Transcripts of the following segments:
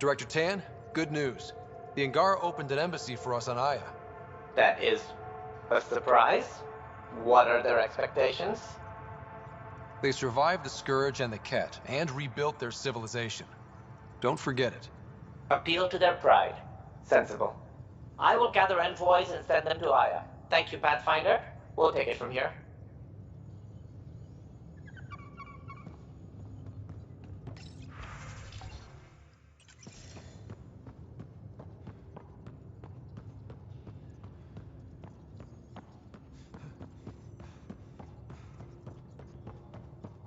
Director Tan, good news. The Angara opened an embassy for us on Aya. That is a surprise? What are their expectations? They survived the Scourge and the Ket, and rebuilt their civilization. Don't forget it. Appeal to their pride. Sensible. I will gather envoys and send them to Aya. Thank you, Pathfinder. We'll take it from here.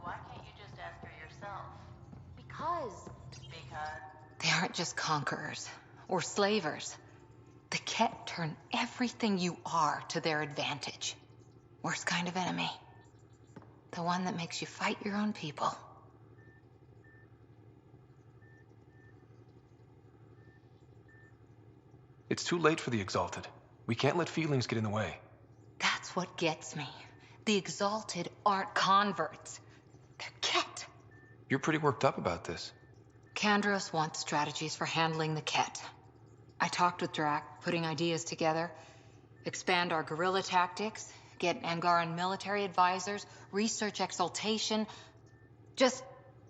Why can't you just ask her yourself? Because Because... they aren't just conquerors or slavers. The Ket turn everything you are to their advantage. Worst kind of enemy. The one that makes you fight your own people. It's too late for the Exalted. We can't let feelings get in the way. That's what gets me. The Exalted aren't converts. They're Ket. You're pretty worked up about this. Kandros wants strategies for handling the Ket. I talked with Drac, putting ideas together. Expand our guerrilla tactics, get Angaran military advisors, research exaltation.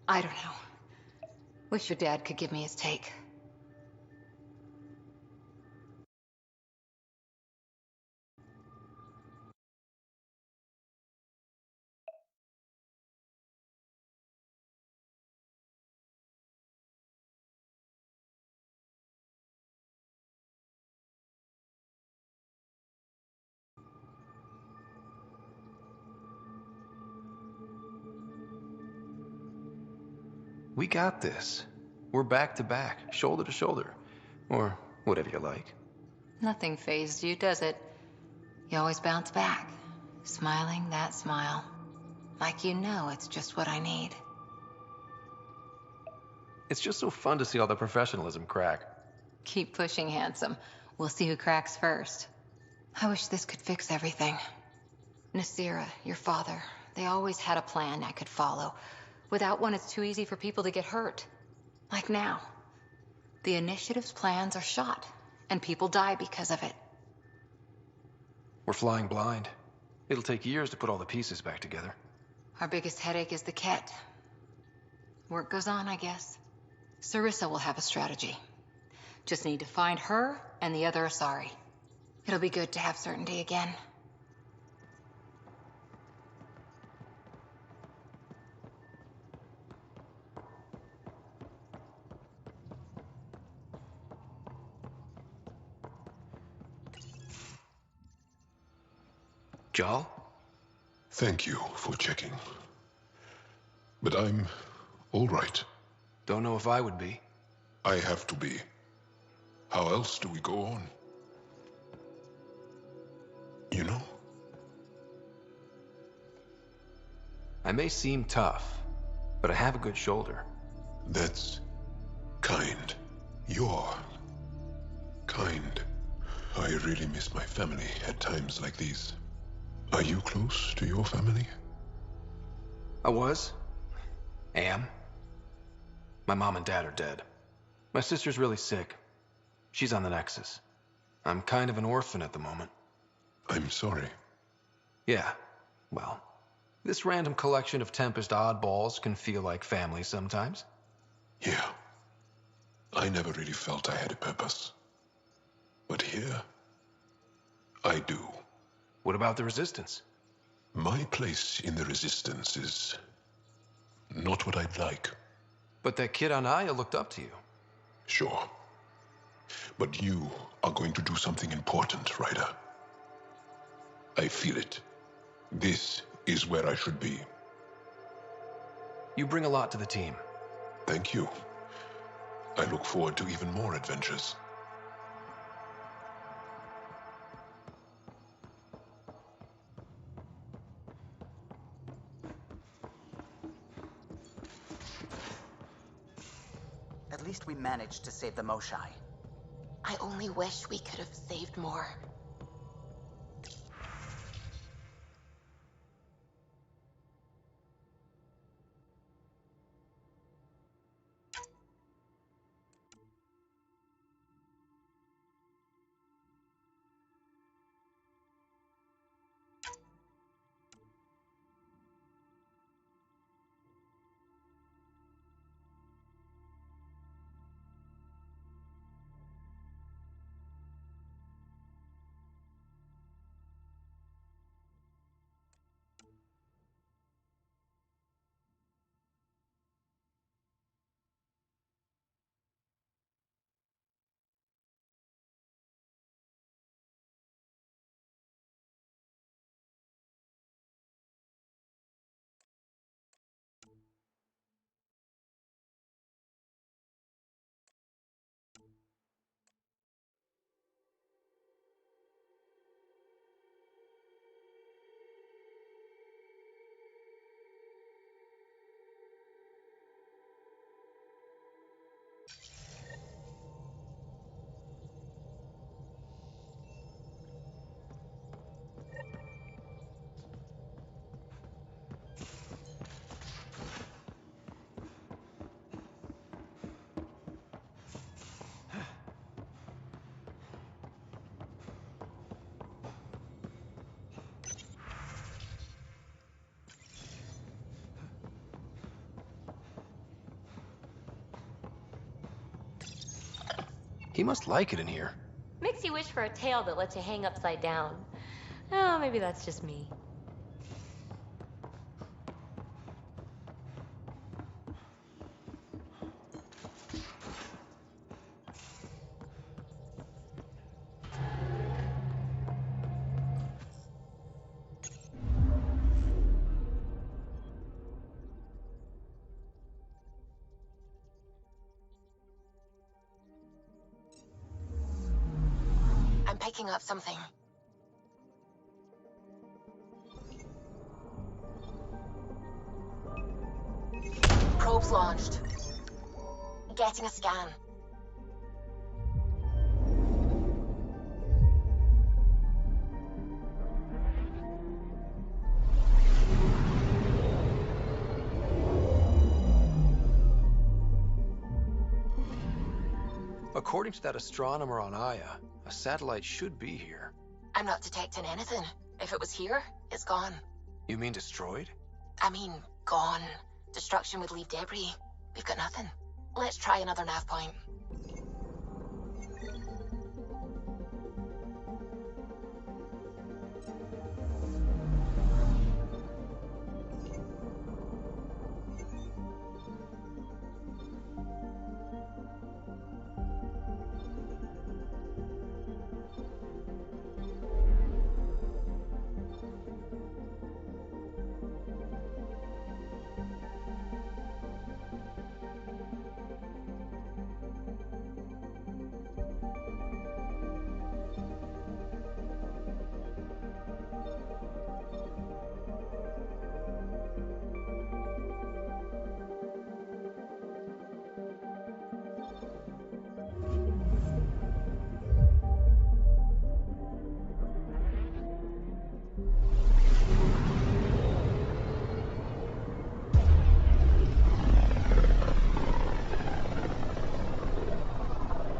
I don't know. Wish your dad could give me his take. We got this. We're back to back, shoulder to shoulder. Or whatever you like. Nothing fazed you, does it? You always bounce back, smiling that smile. Like you know it's just what I need. It's just so fun to see all the professionalism crack. Keep pushing, handsome. We'll see who cracks first. I wish this could fix everything. Nasira, your father, they always had a plan I could follow. Without one, it's too easy for people to get hurt. Like now. The Initiative's plans are shot, and people die because of it. We're flying blind. It'll take years to put all the pieces back together. Our biggest headache is the Ket. Work goes on, I guess. Sarissa will have a strategy. Just need to find her and the other Asari. It'll be good to have certainty again. Jal? Thank you for checking. But I'm all right. Don't know if I would be. I have to be. How else do we go on? You know? I may seem tough, but I have a good shoulder. That's kind. You're kind. I really miss my family at times like these. Are you close to your family? I was. Am. My mom and dad are dead. My sister's really sick. She's on the Nexus. I'm kind of an orphan at the moment. I'm sorry. Yeah, well, this random collection of Tempest oddballs can feel like family sometimes. Yeah. I never really felt I had a purpose. But here, I do. What about the Resistance? My place in the Resistance is not what I'd like. But that kid on Aya looked up to you. Sure. But you are going to do something important, Ryder. I feel it. This is where I should be. You bring a lot to the team. Thank you. I look forward to even more adventures. At least we managed to save the Moshai. I only wish we could have saved more. He must like it in here. Makes you wish for a tail that lets you hang upside down. Oh, maybe that's just me. I'm picking up something. Probes launched. Getting a scan. According to that astronomer on Aya, a satellite should be here. I'm not detecting anything. If it was here, it's gone. You mean destroyed? I mean, gone. Destruction would leave debris. We've got nothing. Let's try another nav point.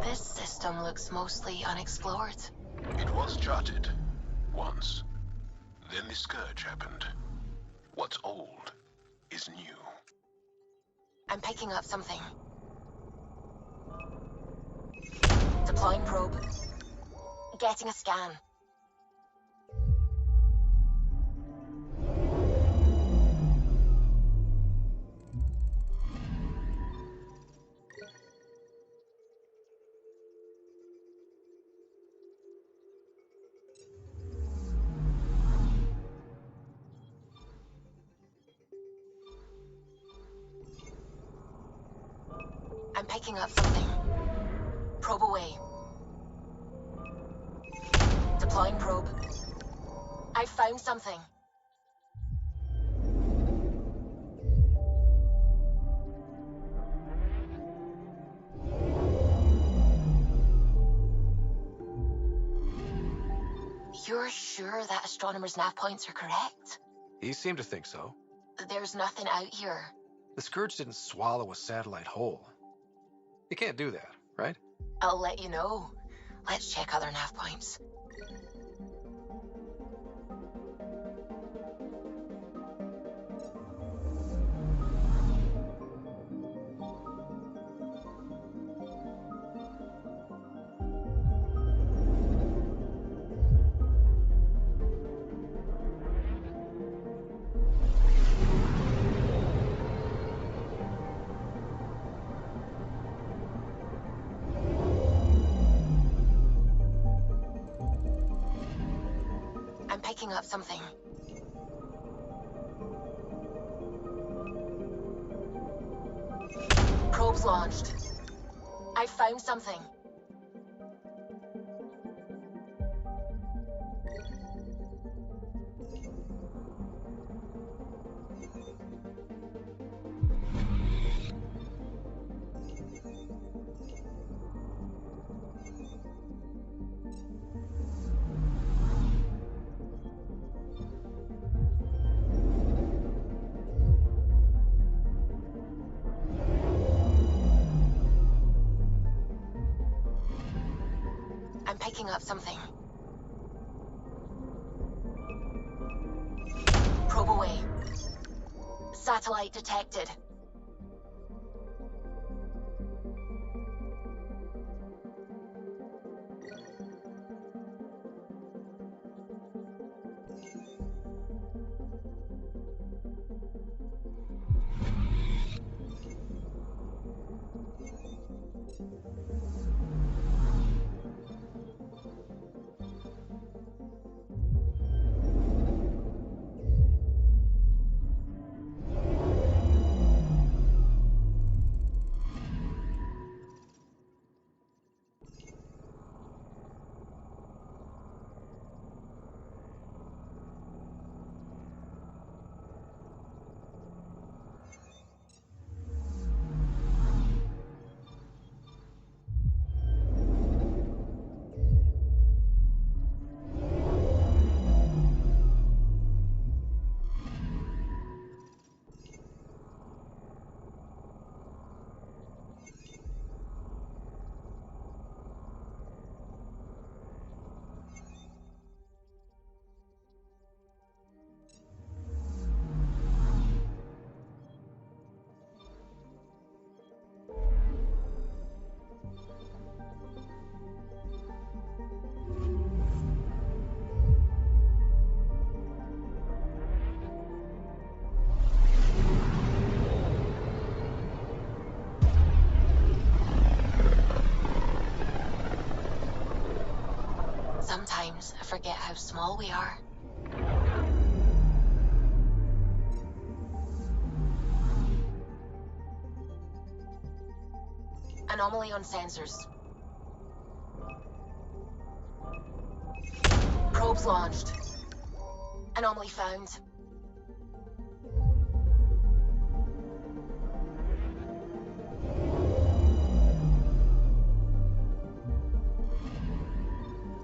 This system looks mostly unexplored. It was charted. Once. Then the scourge happened. What's old is new. I'm picking up something. Deploying probe. Getting a scan. I'm picking up something. Probe away. Deploying probe. I found something. You're sure that astronomer's nav points are correct? He seemed to think so. There's nothing out here. The Scourge didn't swallow a satellite whole. You can't do that, right? I'll let you know. Let's check other nav points. I'm picking up something. Probes launched. I found something. I'm picking up something. Probe away. Satellite detected. Sometimes I forget how small we are. Anomaly on sensors. Probes launched. Anomaly found.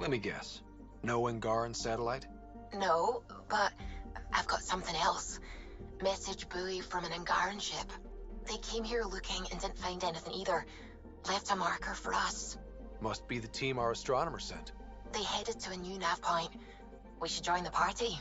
Let me guess. No Angaran satellite? No, but I've got something else. Message buoy from an Angaran ship. They came here looking and didn't find anything either. Left a marker for us. Must be the team our astronomer sent. They headed to a new nav point. We should join the party.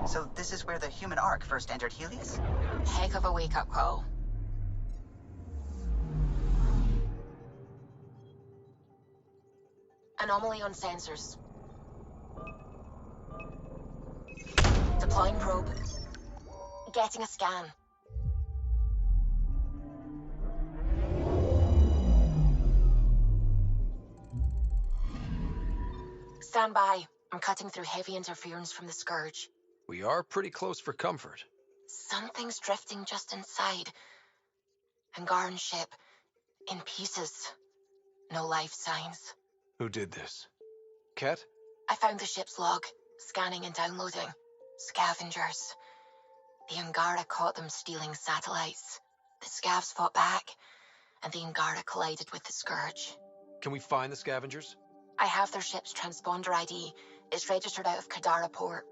So this is where the human Ark first entered Helios? Heck of a wake-up call. Anomaly on sensors. Deploying probe. Getting a scan. Stand by. I'm cutting through heavy interference from the Scourge. We are pretty close for comfort. Something's drifting just inside. Angaran ship. In pieces. No life signs. Who did this? Ket? I found the ship's log. Scanning and downloading. Scavengers. The Angara caught them stealing satellites. The Scavs fought back, and the Angara collided with the Scourge. Can we find the scavengers? I have their ship's transponder ID. It's registered out of Kadara port.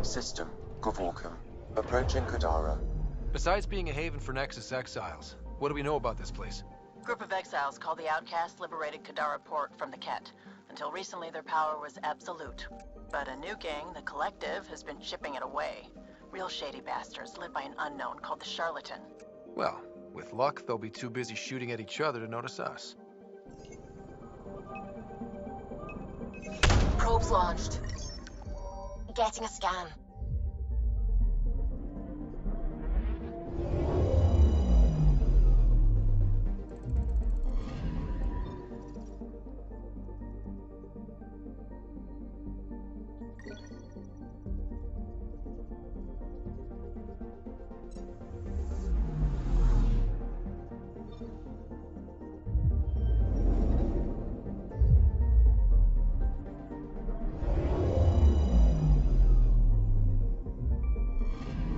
System, Gavorkum. Approaching Kadara. Besides being a haven for Nexus exiles, what do we know about this place? Group of exiles called the Outcasts liberated Kadara port from the Ket. Until recently, their power was absolute. But a new gang, the Collective, has been chipping it away. Real shady bastards led by an unknown called the Charlatan. Well, with luck, they'll be too busy shooting at each other to notice us. Probes launched. Getting a scan.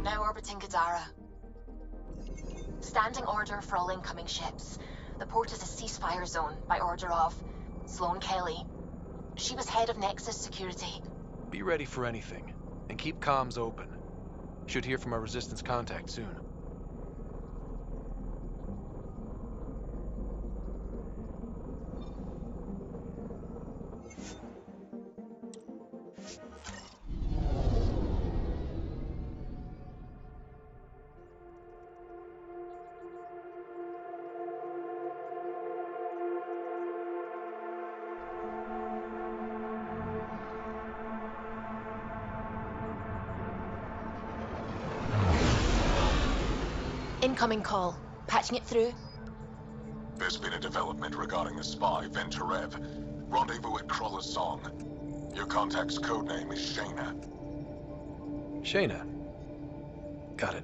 Now orbiting Kadara. Standing order for all incoming ships. The port is a ceasefire zone by order of Sloane Kelly. She was head of Nexus security. Be ready for anything, and keep comms open. Should hear from our Resistance contact soon. Incoming call. Patching it through. There's been a development regarding the spy, Venturev. Rendezvous at Kroller's Song. Your contact's codename is Shayna. Shayna. Got it.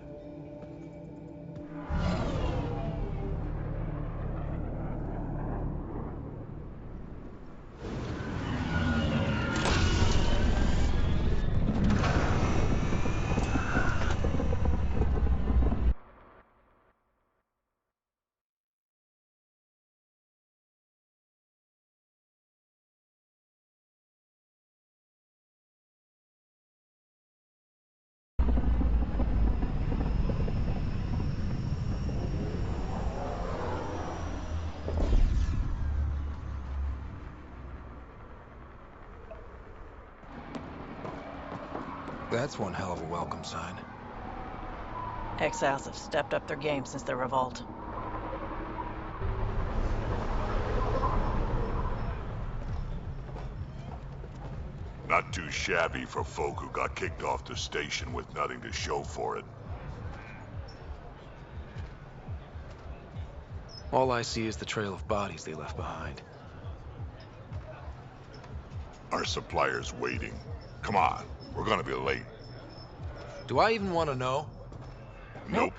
That's one hell of a welcome sign. Exiles have stepped up their game since their revolt. Not too shabby for folk who got kicked off the station with nothing to show for it. All I see is the trail of bodies they left behind. Our supplier's waiting. Come on, we're gonna be late. Do I even want to know? Nope.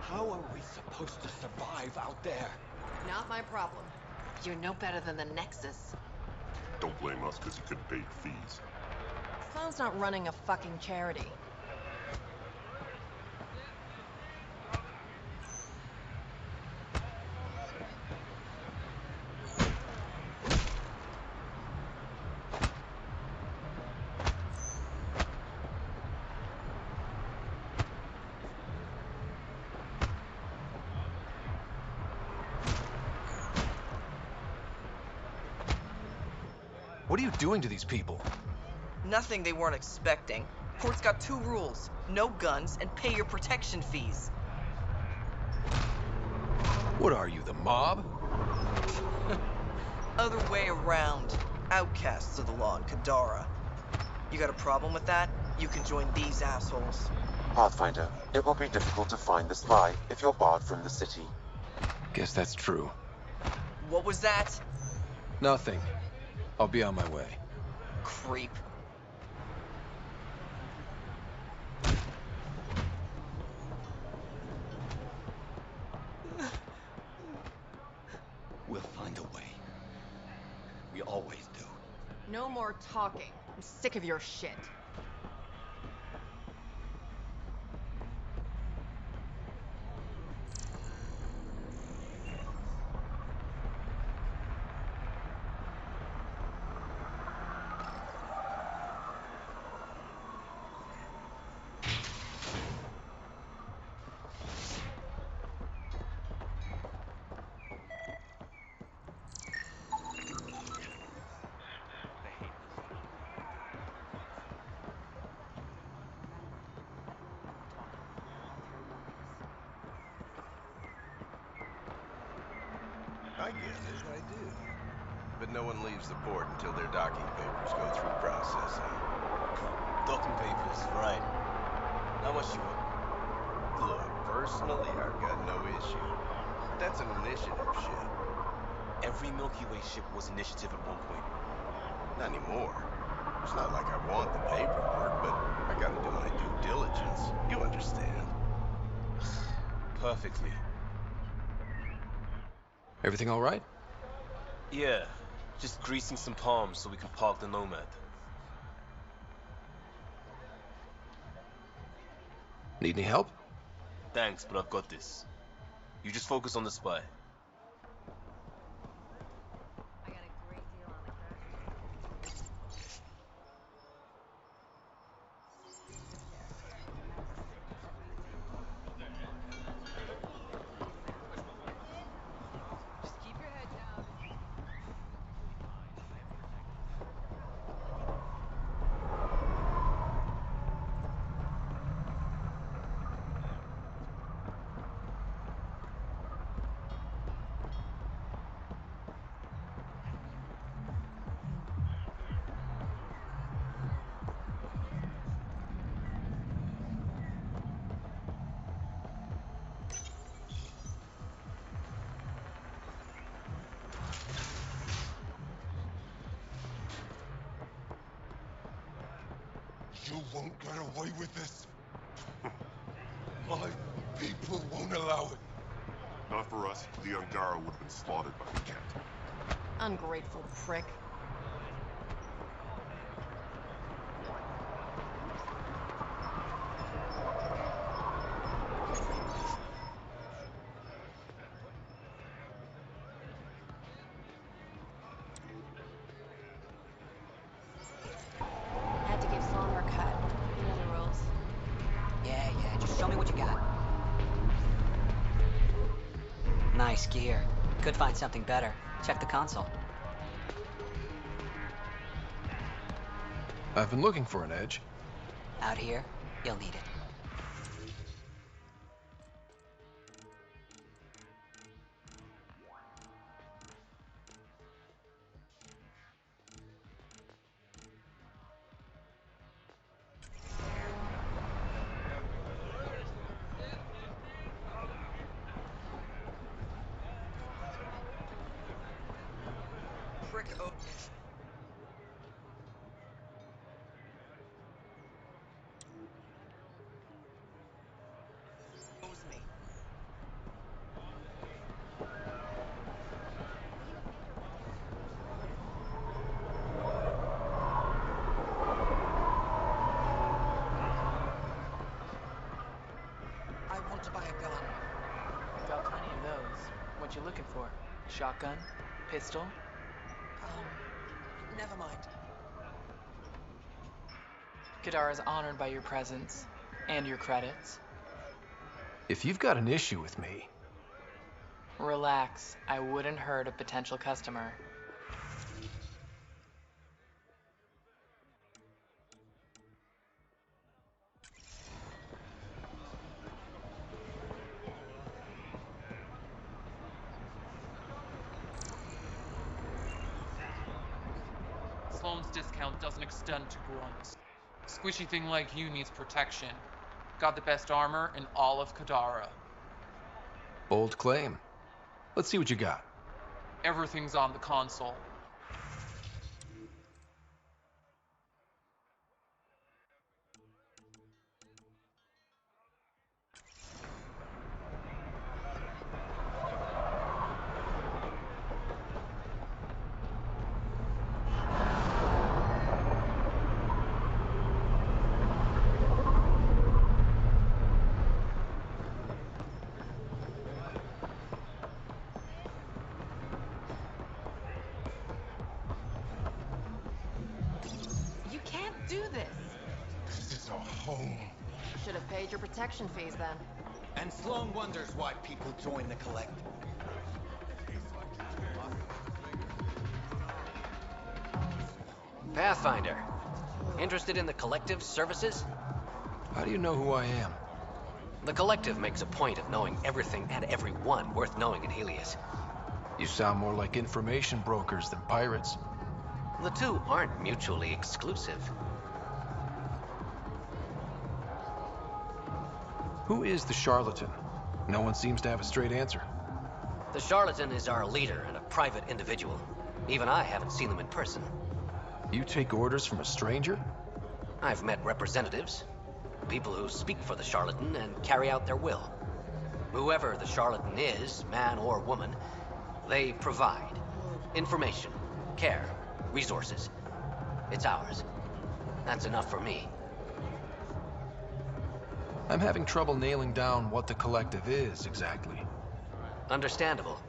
How are we supposed to survive out there? Not my problem. You're no better than the Nexus. Don't blame us because you couldn't pay your fees. Clown's not running a fucking charity. What are you doing to these people? Nothing they weren't expecting. Court's got 2 rules. No guns and pay your protection fees. What are you, the mob? Other way around. Outcasts of the law in Kadara. You got a problem with that? You can join these assholes. Pathfinder, it will be difficult to find the spy if you're barred from the city. Guess that's true. What was that? Nothing. I'll be on my way. Creep. We'll find a way. We always do. No more talking. I'm sick of your shit. I get it, I do. But no one leaves the port until their docking papers go through processing. Docking papers, right. How much you want? Look, personally, I've got no issue. But that's an initiative ship. Every Milky Way ship was initiative at one point. Not anymore. It's not like I want the paperwork, but I gotta do my due diligence. You understand. Perfectly. Everything all right? Yeah, just greasing some palms so we can park the Nomad. Need any help? Thanks, but I've got this. You just focus on the spy. I got a great deal on the crash. Just keep your head down. You won't get away with this. My people won't allow it. Not for us, the Angara would have been slaughtered by the cat. Ungrateful prick. Nice gear. Could find something better. Check the console. I've been looking for an edge. Out here, you'll need it. I want to buy a gun. Got plenty of those. What you looking for? Shotgun? Pistol? Never mind. Kadara's honored by your presence. And your credits. If you've got an issue with me... Relax. I wouldn't hurt a potential customer. Sloan's discount doesn't extend to grunts. Squishy thing like you needs protection. Got the best armor in all of Kadara. Bold claim. Let's see what you got. Everything's on the console. You can't do this. This is a home. Should have paid your protection fees then. And Sloan wonders why people join the Collective. Pathfinder. Interested in the Collective's services? How do you know who I am? The Collective makes a point of knowing everything and everyone worth knowing in Helios. You sound more like information brokers than pirates. The two aren't mutually exclusive. Who is the charlatan? No one seems to have a straight answer. The charlatan is our leader and a private individual. Even I haven't seen them in person. You take orders from a stranger? I've met representatives. People who speak for the charlatan and carry out their will. Whoever the charlatan is, man or woman, they provide information, care, resources. It's ours. That's enough for me. I'm having trouble nailing down what the Collective is exactly. Understandable.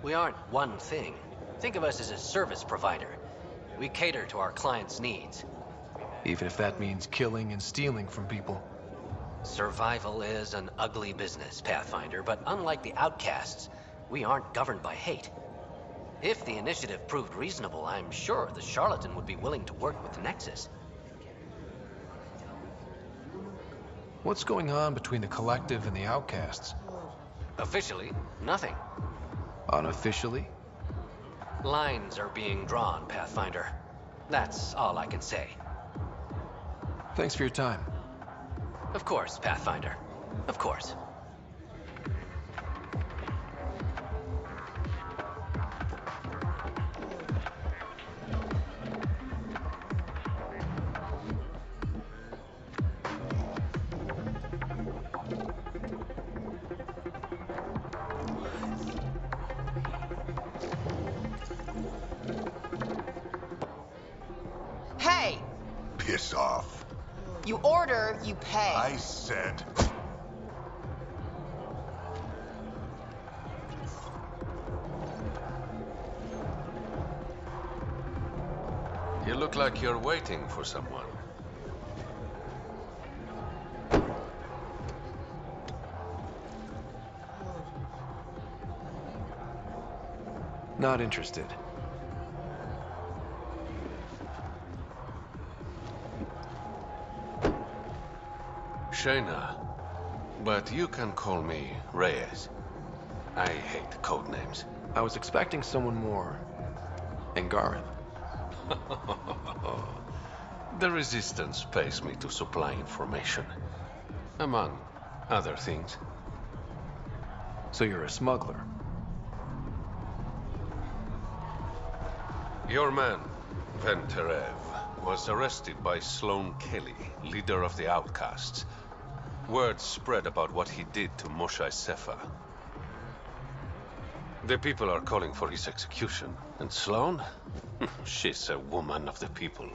We aren't one thing. Think of us as a service provider. We cater to our clients' needs. Even if that means killing and stealing from people. Survival is an ugly business, Pathfinder, but unlike the outcasts, we aren't governed by hate. If the initiative proved reasonable, I'm sure the charlatan would be willing to work with the Nexus. What's going on between the Collective and the outcasts? Officially, nothing. Unofficially? Lines are being drawn, Pathfinder. That's all I can say. Thanks for your time. Of course, Pathfinder. Of course. Hey! Piss off. You order, you pay. I said... You look like you're waiting for someone. Not interested. Shayna, but you can call me Reyes. I hate code names. I was expecting someone more. Angaran. The Resistance pays me to supply information, among other things. So you're a smuggler? Your man, Venterev, was arrested by Sloane Kelly, leader of the Outcasts. Word spread about what he did to Moshe Sefa. The people are calling for his execution. And Sloane? She's a woman of the people.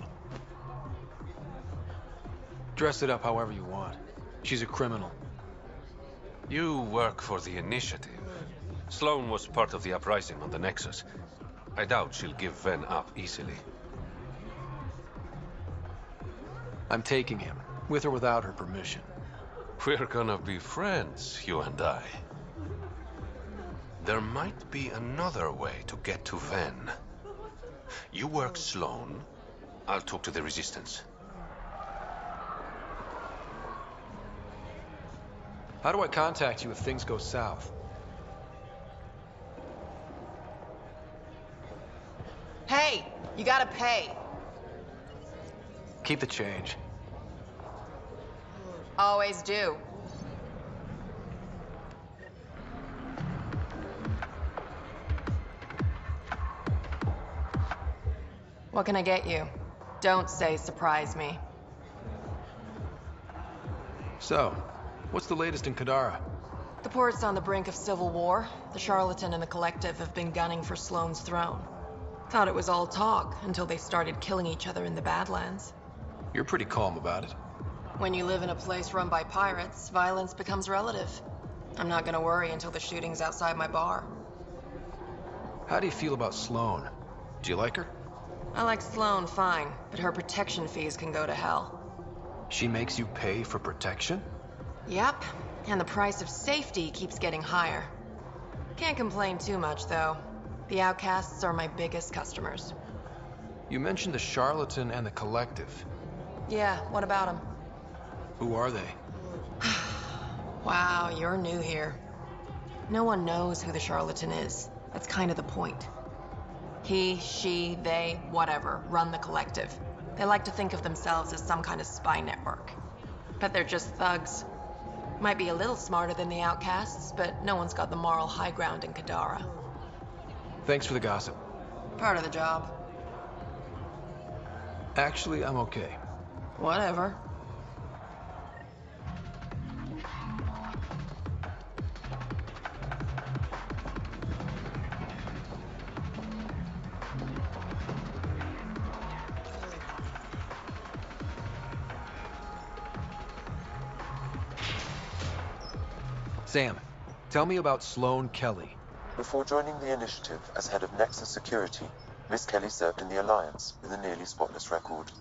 Dress it up however you want. She's a criminal. You work for the Initiative. Sloane was part of the uprising on the Nexus. I doubt she'll give Ven up easily. I'm taking him, with or without her permission. We're gonna be friends, you and I. There might be another way to get to Ven. You work Sloane, I'll talk to the Resistance. How do I contact you if things go south? Hey, you gotta pay. Keep the change. Always do. What can I get you? Don't say surprise me. So, what's the latest in Kadara? The port's on the brink of civil war. The Charlatan and the Collective have been gunning for Sloane's throne. Thought it was all talk until they started killing each other in the Badlands. You're pretty calm about it. When you live in a place run by pirates, violence becomes relative. I'm not gonna worry until the shooting's outside my bar. How do you feel about Sloane? Do you like her? I like Sloane fine, but her protection fees can go to hell. She makes you pay for protection? Yep, and the price of safety keeps getting higher. Can't complain too much, though. The Outcasts are my biggest customers. You mentioned the Charlatan and the Collective. Yeah, what about them? Who are they? Wow, you're new here. No one knows who the Charlatan is. That's kind of the point. He, she, they, whatever, run the Collective. They like to think of themselves as some kind of spy network. But they're just thugs. Might be a little smarter than the Outcasts, but no one's got the moral high ground in Kadara. Thanks for the gossip. Part of the job. Actually, I'm okay. Whatever. Sam, tell me about Sloane Kelly. Before joining the Initiative as head of Nexus Security, Miss Kelly served in the Alliance with a nearly spotless record.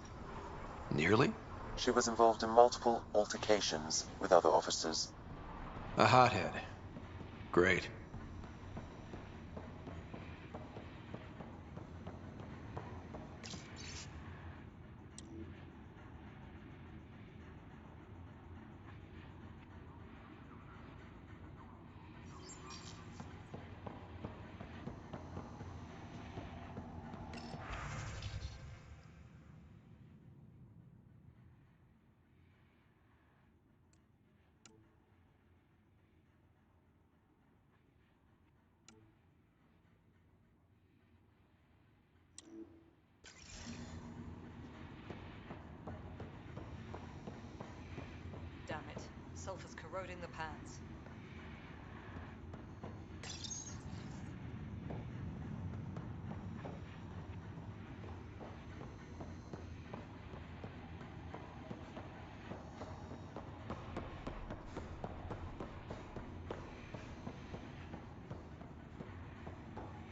Nearly? She was involved in multiple altercations with other officers. A hothead. Great. Damn it. Sulfur's corroding the pans.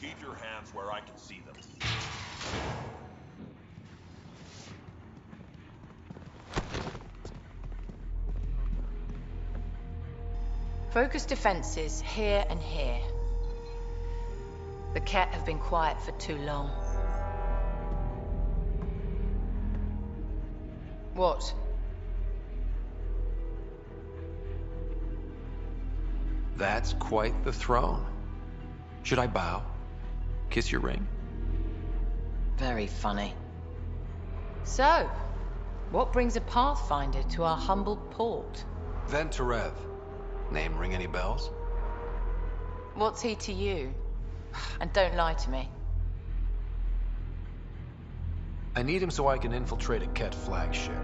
Keep your hands where I can see them. Focus defenses here and here. The Ket have been quiet for too long. What? That's quite the throne. Should I bow? Kiss your ring? Very funny. So, what brings a Pathfinder to our humble port? Ven Terev. Name ring any bells? What's he to you? And don't lie to me. I need him so I can infiltrate a Ket flagship.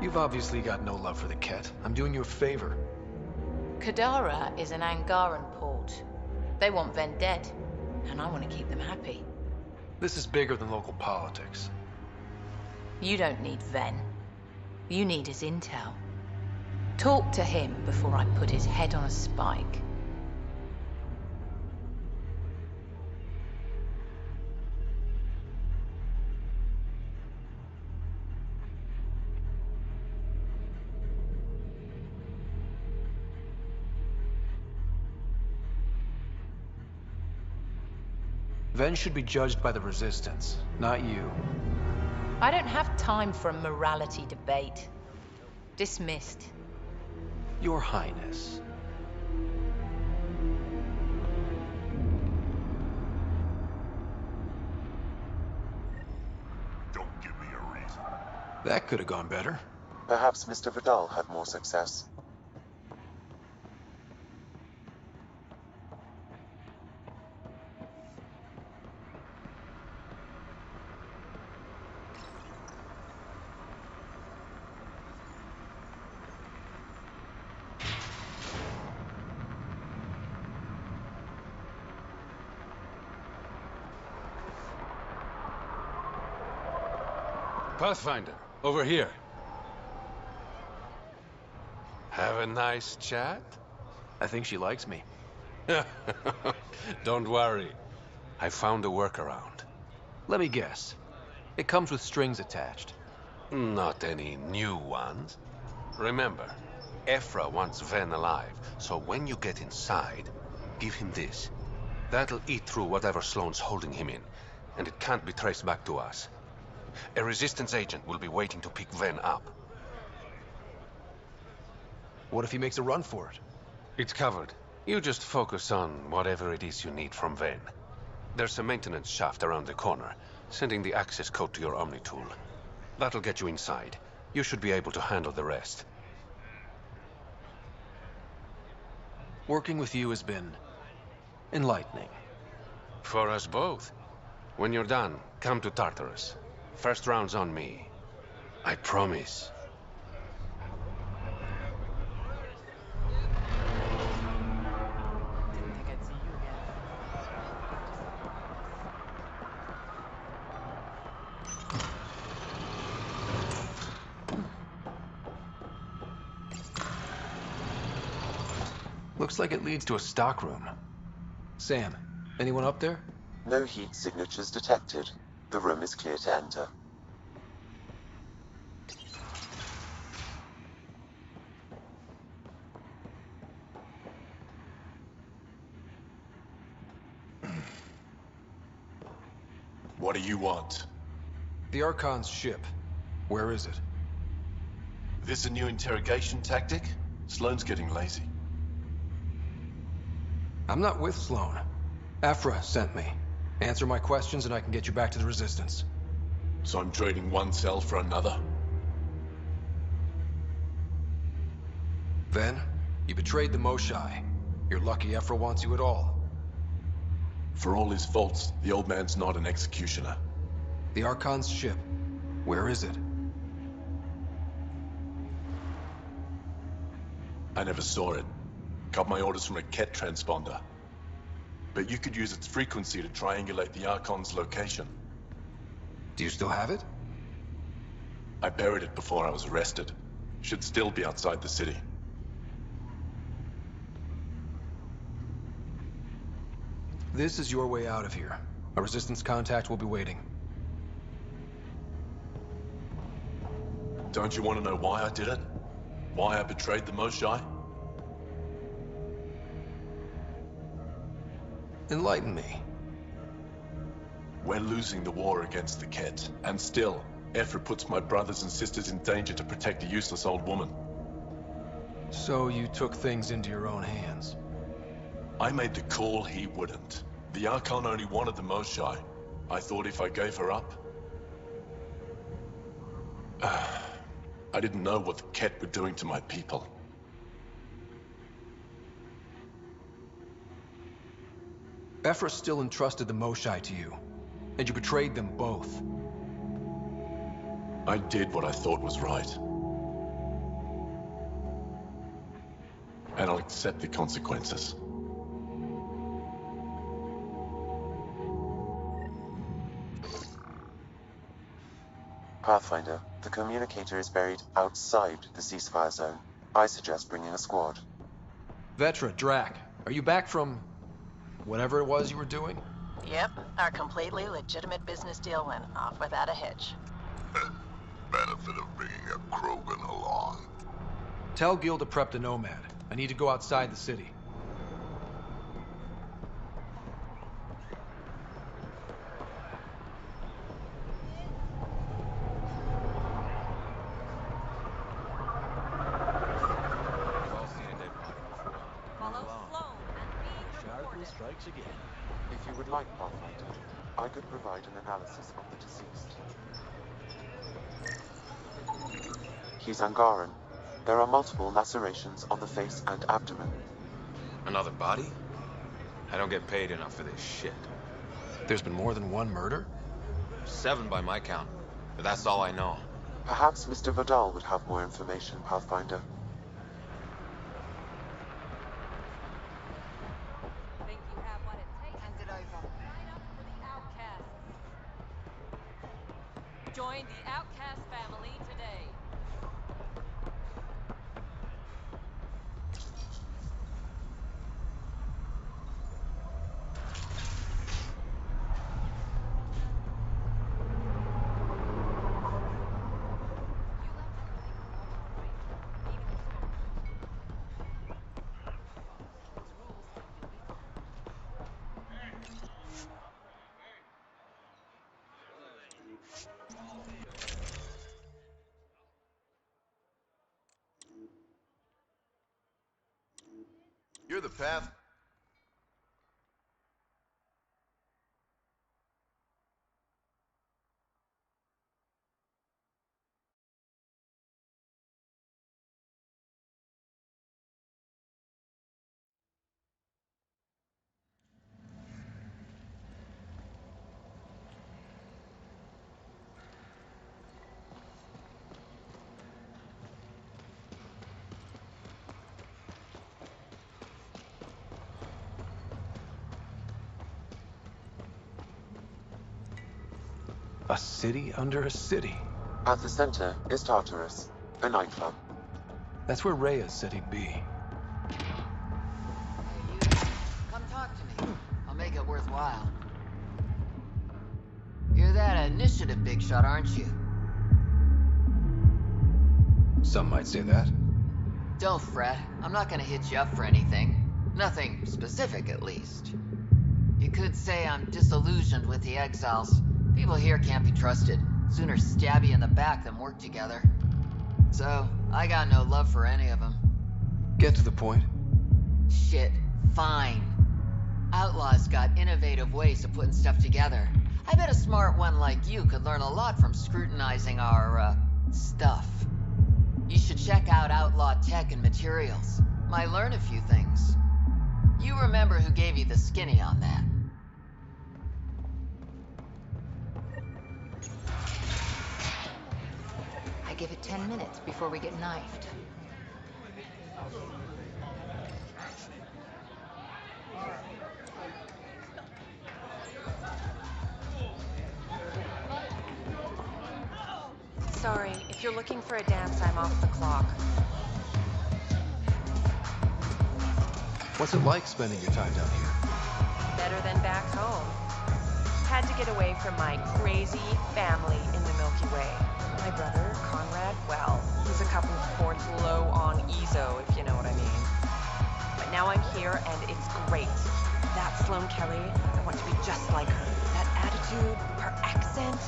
You've obviously got no love for the Ket. I'm doing you a favor. Kadara is an Angaran port. They want Ven dead, and I want to keep them happy. This is bigger than local politics. You don't need Ven. You need his intel. Talk to him before I put his head on a spike. Ven should be judged by the Resistance, not you. I don't have time for a morality debate. Dismissed. Your Highness. Don't give me a reason. That could have gone better. Perhaps Mr. Vidal had more success. Pathfinder, over here. Have a nice chat? I think she likes me. Don't worry. I found a workaround. Let me guess. It comes with strings attached. Not any new ones. Remember, Ephra wants Ven alive, so when you get inside, give him this. That'll eat through whatever Sloane's holding him in, and it can't be traced back to us. A Resistance agent will be waiting to pick Ven up. What if he makes a run for it? It's covered. You just focus on whatever it is you need from Ven. There's a maintenance shaft around the corner, sending the access code to your Omni tool. That'll get you inside. You should be able to handle the rest. Working with you has been enlightening. For us both. When you're done, come to Tartarus. First round's on me. I promise. Didn't think I'd see you again. Looks like it leads to a stockroom. Sam, anyone up there? No heat signatures detected. The room is clear to enter. What do you want? The Archon's ship. Where is it? This a new interrogation tactic? Sloane's getting lazy. I'm not with Sloane. Ephra sent me. Answer my questions and I can get you back to the Resistance. So I'm trading one cell for another? Then, you betrayed the Moshai. You're lucky Ephra wants you at all. For all his faults, the old man's not an executioner. The Archon's ship. Where is it? I never saw it. Got my orders from a Ket transponder. But you could use its frequency to triangulate the Archon's location. Do you still have it? I buried it before I was arrested. Should still be outside the city. This is your way out of here. A Resistance contact will be waiting. Don't you want to know why I did it? Why I betrayed the Moshai? Enlighten me. We're losing the war against the Ket, and still, Ephra puts my brothers and sisters in danger to protect a useless old woman. So you took things into your own hands? I made the call he wouldn't. The Archon only wanted the Moshae. I thought if I gave her up... I didn't know what the Ket were doing to my people. Ephra still entrusted the Moshae to you, and you betrayed them both. I did what I thought was right. And I'll accept the consequences. Pathfinder, the communicator is buried outside the ceasefire zone. I suggest bringing a squad. Vetra, Drac, are you back from whatever it was you were doing? Yep, our completely legitimate business deal went off without a hitch. Benefit of bringing a Krogan along. Tell Gil to prep the Nomad. I need to go outside the city. Strikes again. If you would like, Pathfinder, I could provide an analysis of the deceased. He's Angaran. There are multiple lacerations on the face and abdomen. Another body? I don't get paid enough for this shit. There's been more than one murder? 7 by my count, but that's all I know. Perhaps Mr. Vidal would have more information, Pathfinder. Join the Outcast family today. You're the path. A city under a city. At the center is Tartarus, a nightclub. That's where Rhea said he'd be. Hey, you. Come talk to me. I'll make it worthwhile. You're that initiative big shot, aren't you? Some might say that. Don't fret. I'm not gonna hit you up for anything. Nothing specific, at least. You could say I'm disillusioned with the exiles. People here can't be trusted. Sooner stab you in the back than work together. So, I got no love for any of them. Get to the point. Shit, fine. Outlaws got innovative ways of putting stuff together. I bet a smart one like you could learn a lot from scrutinizing our, stuff. You should check out Outlaw Tech and Materials. Might learn a few things. You remember who gave you the skinny on that. I give it 10 minutes before we get knifed. Sorry, if you're looking for a dance, I'm off the clock. What's it like spending your time down here? Better than back home. Had to get away from my crazy family in the Milky Way. My brother, Conrad, well, he's a couple of ports low on EZO, if you know what I mean. But now I'm here and it's great. That Sloane Kelly, I want to be just like her. That attitude, her accent.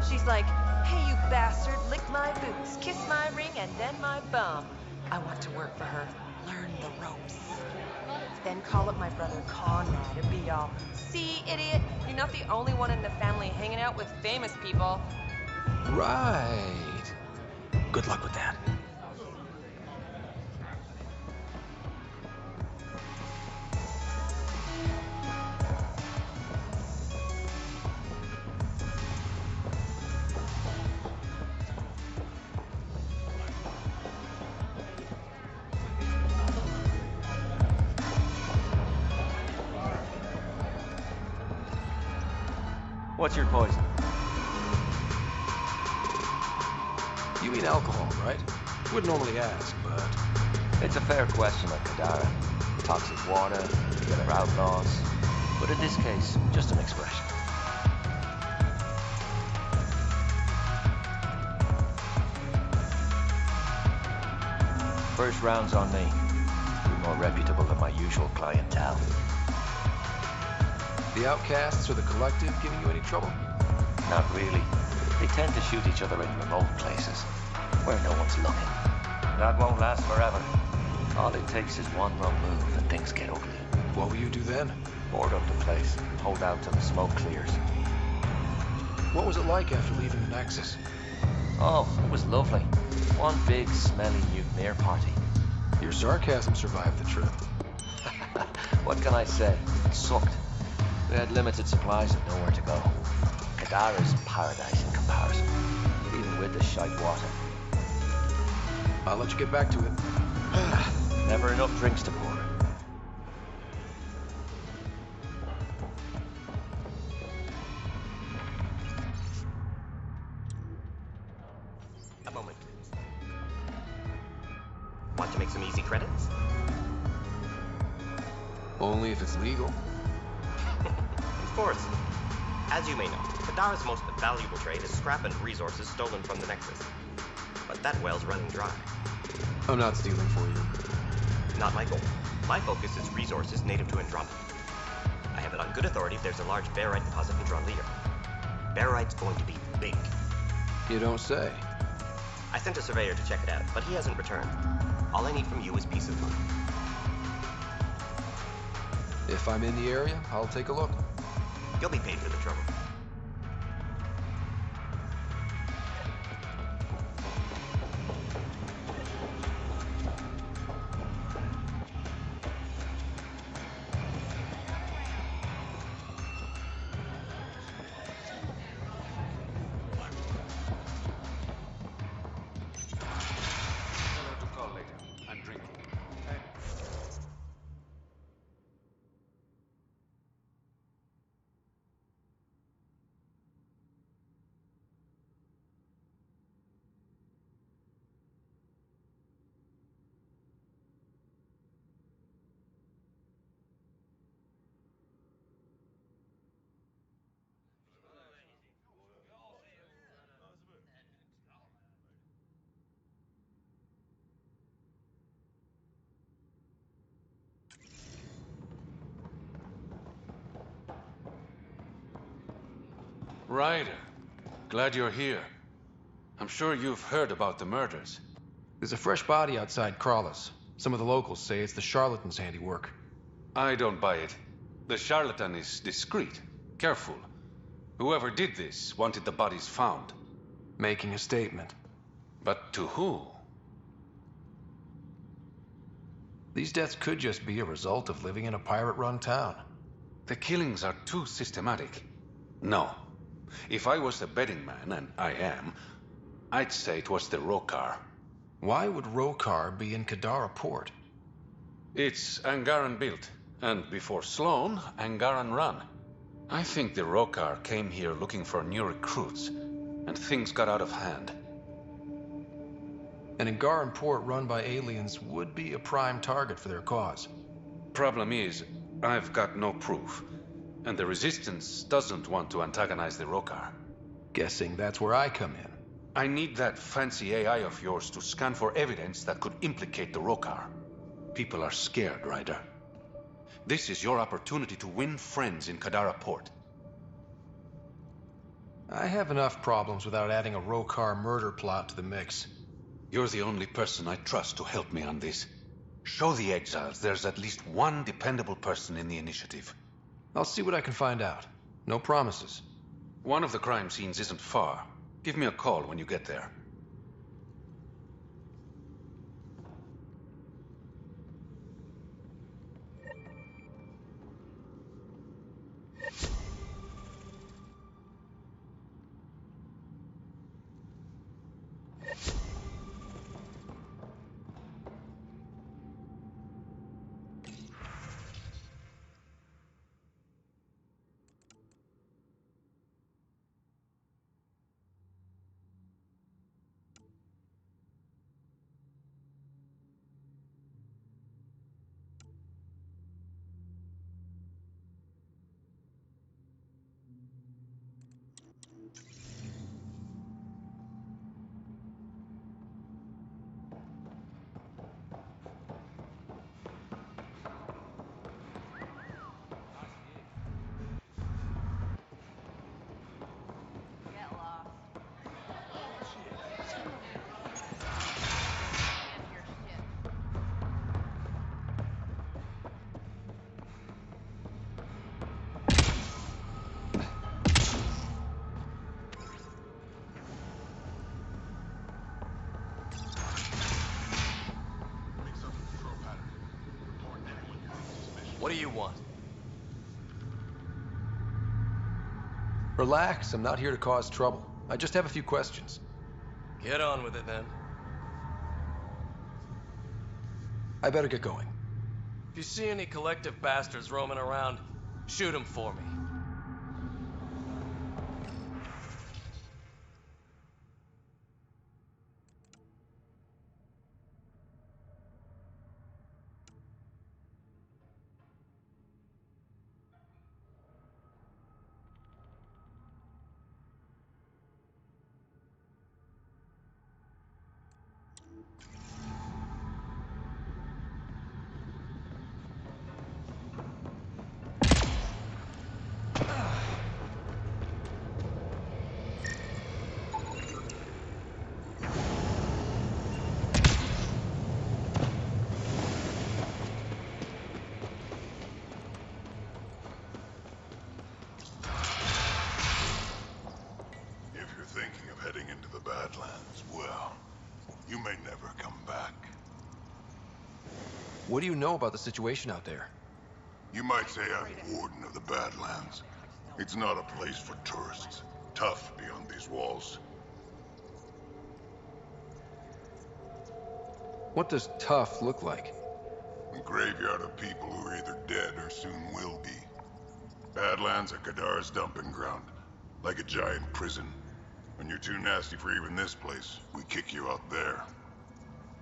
She's like, hey, you bastard, lick my boots, kiss my ring, and then my bum. I want to work for her, learn the ropes. Then call up my brother Conrad and be all, see, idiot, you're not the only one in the family hanging out with famous people. Right. Good luck with that. What's your poison? You mean alcohol, right? Wouldn't normally ask, but... It's a fair question at Kadara. Toxic water, the other outlaws. But in this case, just an expression. First round's on me. Be more reputable than my usual clientele. The outcasts or the collective giving you any trouble? Not really. They tend to shoot each other in remote places, where no one's looking. That won't last forever. All it takes is one wrong move and things get ugly. What will you do then? Board up the place. Hold out till the smoke clears. What was it like after leaving the Nexus? Oh, it was lovely. One big, smelly mutineer party. Your sarcasm survived the trip. What can I say? It sucked. We had limited supplies and nowhere to go. Kadara's paradise in comparison, even with the shite water. I'll let you get back to it. Never enough drinks to pour. A moment. Want to make some easy credits? Only if it's legal. Of course. As you may know, Kadara's most valuable trade is scrap and resources stolen from the Nexus. But that well's running dry. I'm not stealing for you. Not my goal. My focus is resources native to Andromeda. I have it on good authority there's a large barite deposit in Dromlea. Barite's going to be big. You don't say. I sent a surveyor to check it out, but he hasn't returned. All I need from you is peace of mind. If I'm in the area, I'll take a look. You'll be paid for the trouble. Ryder, glad you're here. I'm sure you've heard about the murders. There's a fresh body outside Crawlers. Some of the locals say it's the charlatan's handiwork. I don't buy it. The charlatan is discreet, careful. Whoever did this wanted the bodies found. Making a statement. But to who? These deaths could just be a result of living in a pirate-run town. The killings are too systematic. No. If I was a betting man, and I am, I'd say it was the Rokar. Why would Rokar be in Kadara port? It's Angaran built, and before Sloane, Angaran run. I think the Rokar came here looking for new recruits, and things got out of hand. An Angaran port run by aliens would be a prime target for their cause. Problem is, I've got no proof. And the Resistance doesn't want to antagonize the Rokar. Guessing that's where I come in. I need that fancy AI of yours to scan for evidence that could implicate the Rokar. People are scared, Ryder. This is your opportunity to win friends in Kadara Port. I have enough problems without adding a Rokar murder plot to the mix. You're the only person I trust to help me on this. Show the exiles there's at least one dependable person in the initiative. I'll see what I can find out. No promises. One of the crime scenes isn't far. Give me a call when you get there. What do you want? Relax, I'm not here to cause trouble. I just have a few questions. Get on with it, then. I better get going. If you see any collective bastards roaming around, shoot them for me. What do you know about the situation out there? You might say I'm warden of the Badlands. It's not a place for tourists. Tough beyond these walls. What does tough look like? A graveyard of people who are either dead or soon will be. Badlands are Kadara's dumping ground. Like a giant prison. When you're too nasty for even this place, we kick you out there.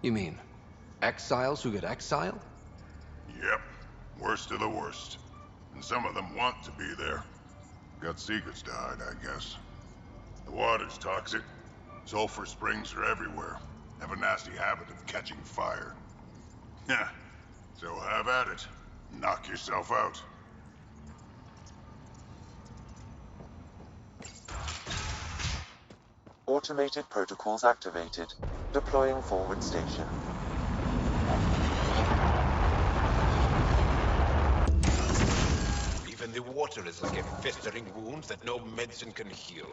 You mean exiles who get exiled? Yep. Worst of the worst. And some of them want to be there. Got secrets to hide, I guess. The water's toxic. Sulfur springs are everywhere. Have a nasty habit of catching fire. Yeah. So have at it. Knock yourself out. Automated protocols activated. Deploying forward station. Even the water is like a festering wound that no medicine can heal.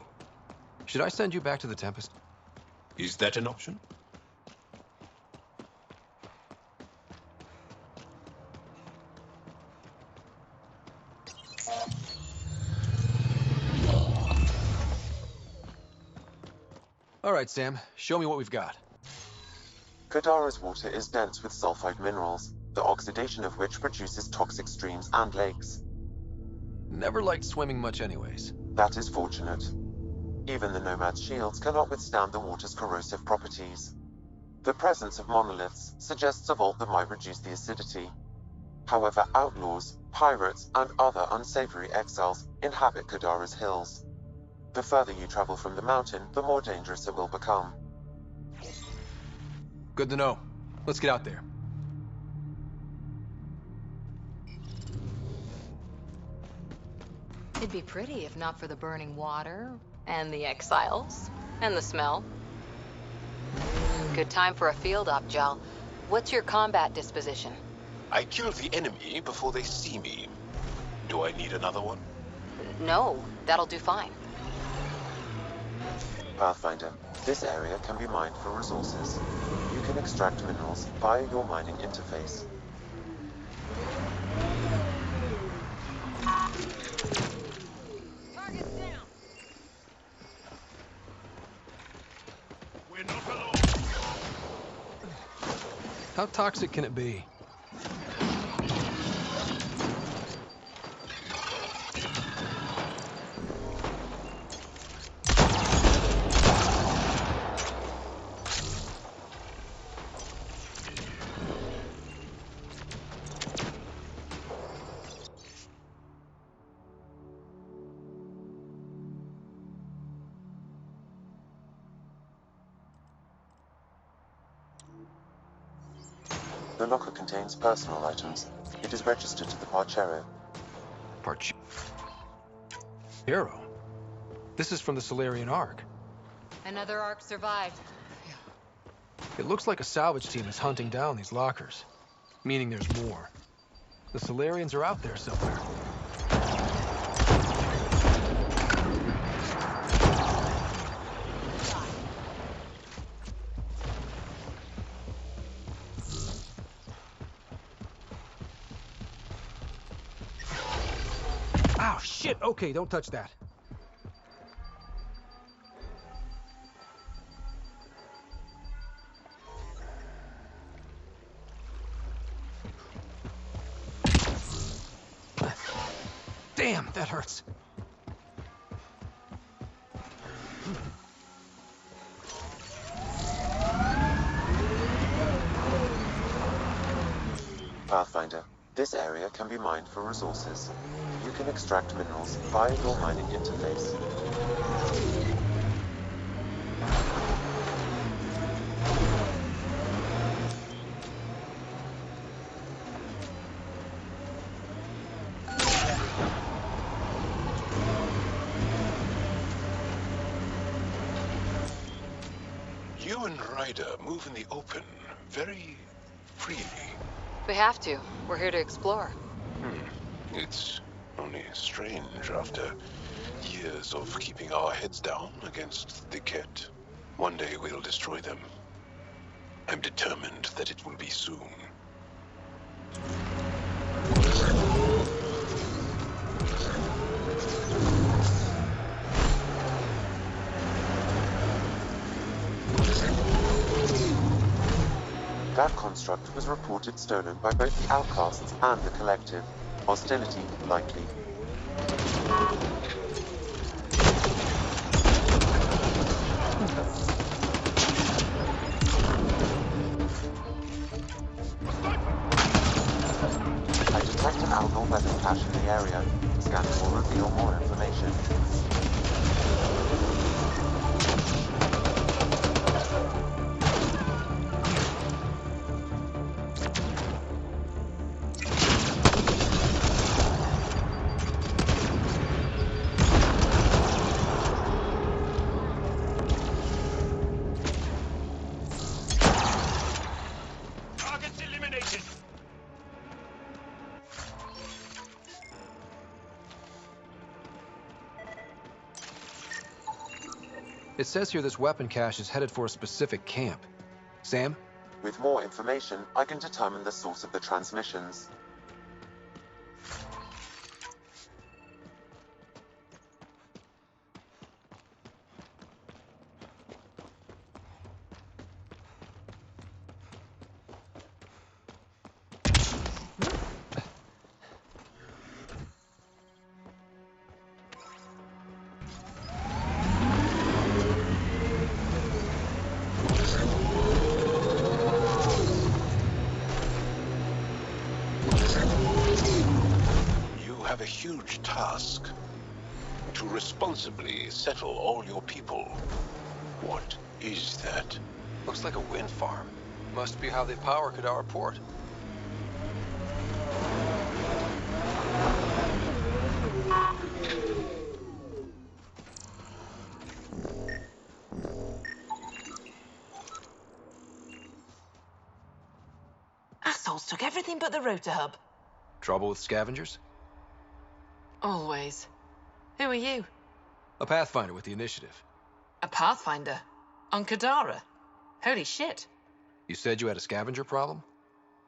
Should I send you back to the Tempest? Is that an option? All right, Sam. Show me what we've got. Kadara's water is dense with sulfide minerals, the oxidation of which produces toxic streams and lakes. Never liked swimming much anyways. That is fortunate. Even the Nomad's shields cannot withstand the water's corrosive properties. The presence of monoliths suggests a vault that might reduce the acidity. However, outlaws, pirates, and other unsavory exiles inhabit Kadara's hills. The further you travel from the mountain, the more dangerous it will become. Good to know. Let's get out there. It'd be pretty if not for the burning water, and the exiles, and the smell. Good time for a field op, Jal. What's your combat disposition? I kill the enemy before they see me. Do I need another one? No, that'll do fine. Pathfinder, this area can be mined for resources. You can extract minerals via your mining interface. How toxic can it be? The locker contains personal items. It is registered to the Parchero. Hero? This is from the Solarian Ark. Another Ark survived. It looks like a salvage team is hunting down these lockers, meaning there's more. The Solarians are out there somewhere. Ow, shit! Okay, don't touch that. Damn, that hurts. Pathfinder, this area can be mined for resources. You can extract minerals via your mining interface. You and Ryder move in the open very freely. We have to. We're here to explore. It's only strange after years of keeping our heads down against the Ket. One day we'll destroy them. I'm determined that it will be soon. That construct was reported stolen by both the Outcasts and the Collective. Hostility likely. I detect an algal weapon cache in the area. Scanning will reveal more information. Targets eliminated! It says here this weapon cache is headed for a specific camp. Sam? With more information, I can determine the source of the transmissions. Have a huge task to responsibly settle all your people. What is that? Looks like a wind farm. Must be how they power Kadara Port. anything but the rotor hub. Trouble with scavengers? Always. Who are you? A Pathfinder with the initiative. A Pathfinder? On Kadara? Holy shit. You said you had a scavenger problem?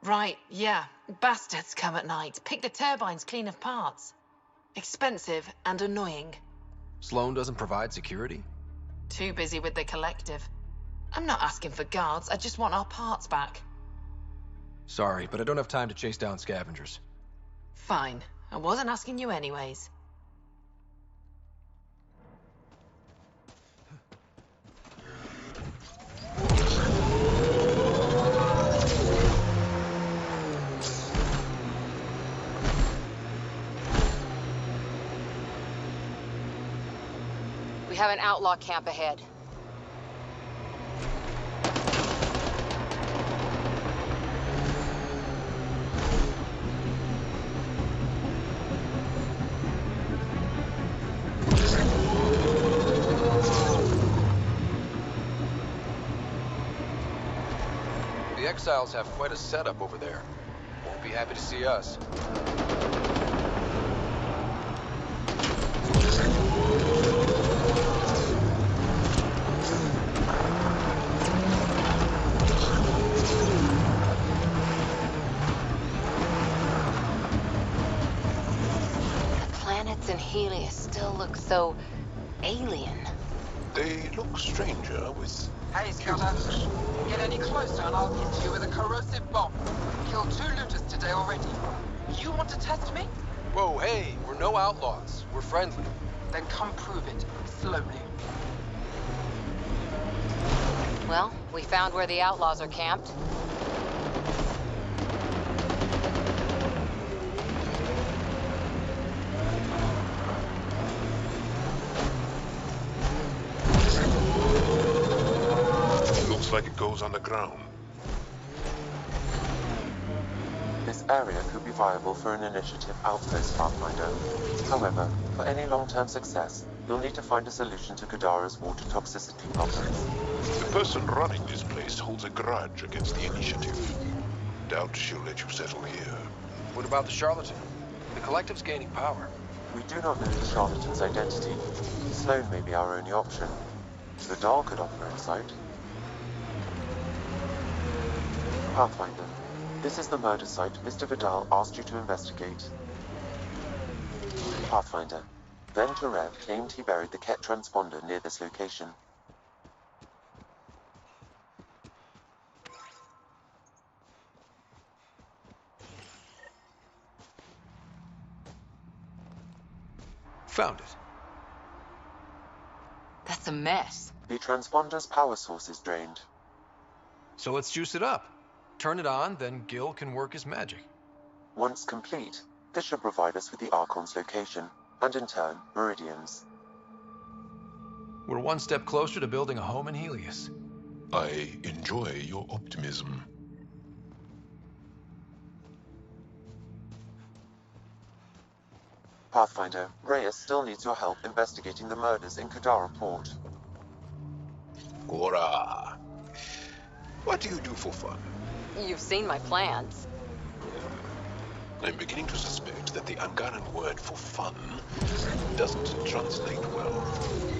Right, yeah. Bastards come at night, pick the turbines clean of parts. Expensive and annoying. Sloan doesn't provide security? Too busy with the collective. I'm not asking for guards, I just want our parts back. Sorry, but I don't have time to chase down scavengers. Fine. I wasn't asking you anyways. We have an outlaw camp ahead. The Exiles have quite a setup over there. Won't be happy to see us. In Helios still look so alien. They look stranger with... Hey, Scudder. Get any closer and I'll hit you with a corrosive bomb. Killed 2 looters today already. You want to test me? Whoa, hey, we're no outlaws. We're friendly. Then come prove it, slowly. Well, we found where the outlaws are camped. Like it goes underground. This area could be viable for an initiative outpost, Pathfinder. However, for any long-term success, you'll need to find a solution to Kadara's water toxicity problems. The person running this place holds a grudge against the initiative. Doubt she'll let you settle here. What about the charlatan? The collective's gaining power. We do not know the charlatan's identity. Sloan may be our only option. Vidal could offer insight. Pathfinder, this is the murder site Mr. Vidal asked you to investigate. Pathfinder, Ven Terev claimed he buried the Ket transponder near this location. Found it. That's a mess. The transponder's power source is drained. So let's juice it up. Turn it on, then Gil can work his magic. Once complete, this should provide us with the Archon's location, and in turn, Meridian's. We're one step closer to building a home in Helios. I enjoy your optimism. Pathfinder, Reyes still needs your help investigating the murders in Kadara Port. Gora. What do you do for fun? You've seen my plans. I'm beginning to suspect that the Angaran word for fun doesn't translate well.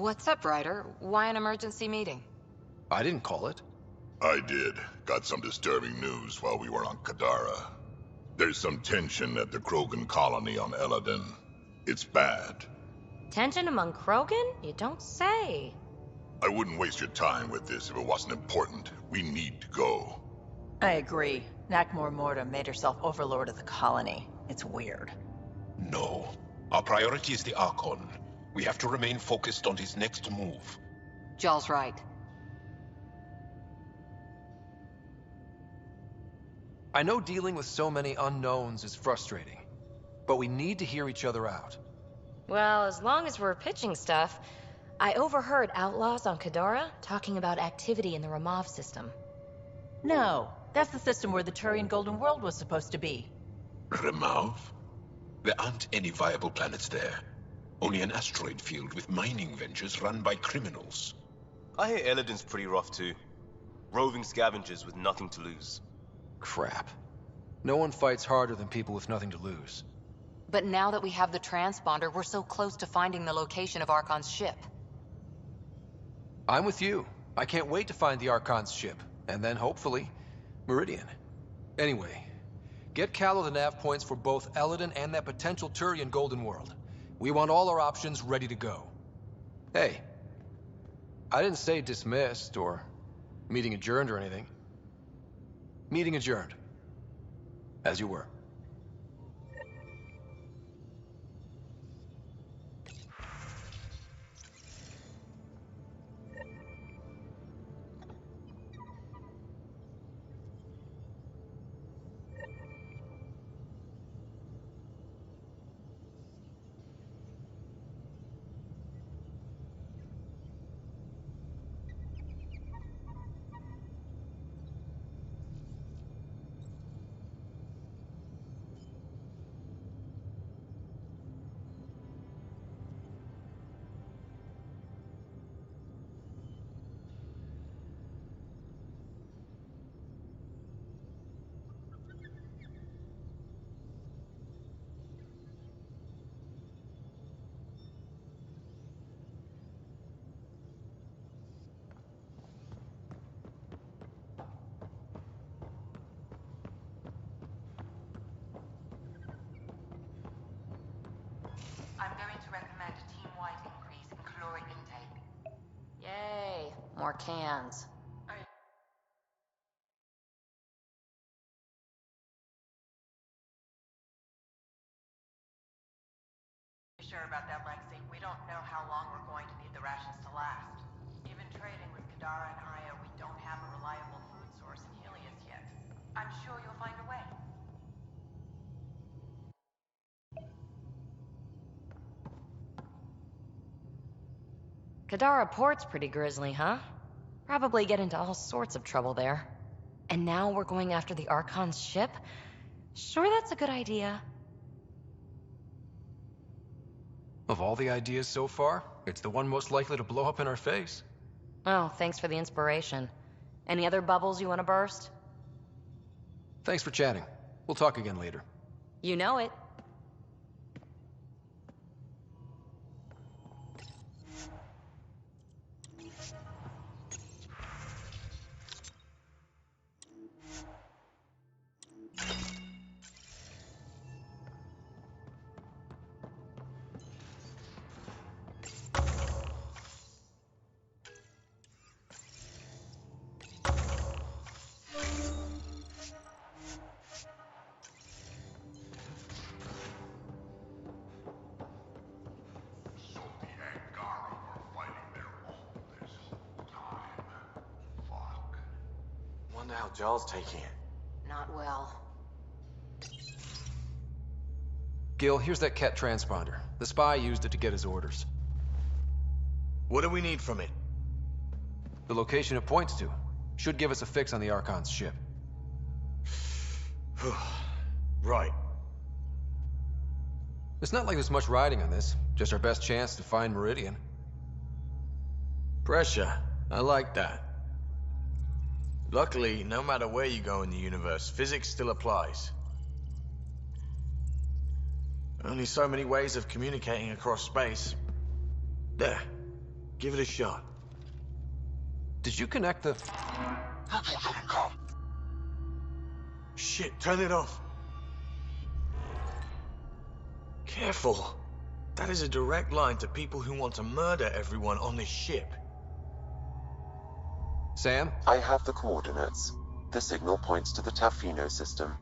What's up, Ryder? Why an emergency meeting? I didn't call it. I did. Got some disturbing news while we were on Kadara. There's some tension at the Krogan colony on Eladin. It's bad. Tension among Krogan? You don't say. I wouldn't waste your time with this if it wasn't important. We need to go. I agree. Nakmor Morta made herself overlord of the colony. It's weird. No. Our priority is the Archon. We have to remain focused on his next move. Jaal's right. I know dealing with so many unknowns is frustrating, but we need to hear each other out. Well, as long as we're pitching stuff, I overheard outlaws on Kadara talking about activity in the Ramov system. No, that's the system where the Turian Golden World was supposed to be. Ramov? There aren't any viable planets there. Only an asteroid field with mining ventures run by criminals. I hear Eladin's pretty rough too. Roving scavengers with nothing to lose. Crap. No one fights harder than people with nothing to lose. But now that we have the transponder, we're so close to finding the location of Archon's ship. I'm with you. I can't wait to find the Archon's ship, and then hopefully, Meridian. Anyway, get Callow the nav points for both Eladin and that potential Turian Golden World. We want all our options ready to go. Hey, I didn't say dismissed or meeting adjourned or anything. Meeting adjourned. As you were. I'm going to recommend a team-wide increase in caloric intake. Yay, more cans. Be sure about that, Lexi. We don't know how long we're going to need the rations to last. Even trading with Kadara and Aya, we don't have a reliable food source in Helios yet. I'm sure you'll find a way. Kadara Port's pretty grisly, huh? Probably get into all sorts of trouble there. And now we're going after the Archon's ship? Sure that's a good idea. Of all the ideas so far, it's the one most likely to blow up in our face. Oh, thanks for the inspiration. Any other bubbles you want to burst? Thanks for chatting. We'll talk again later. You know it. Wonder how Jaal's taking it. Not well. Gil, here's that Ket transponder. The spy used it to get his orders. What do we need from it? The location it points to. Should give us a fix on the Archon's ship. Right. It's not like there's much riding on this. Just our best chance to find Meridian. Pressure. I like that. Luckily, no matter where you go in the universe, physics still applies. Only so many ways of communicating across space. There. Give it a shot. Did you connect the... Shit, turn it off. Careful. That is a direct line to people who want to murder everyone on this ship. Sam? I have the coordinates. The signal points to the Tafino system.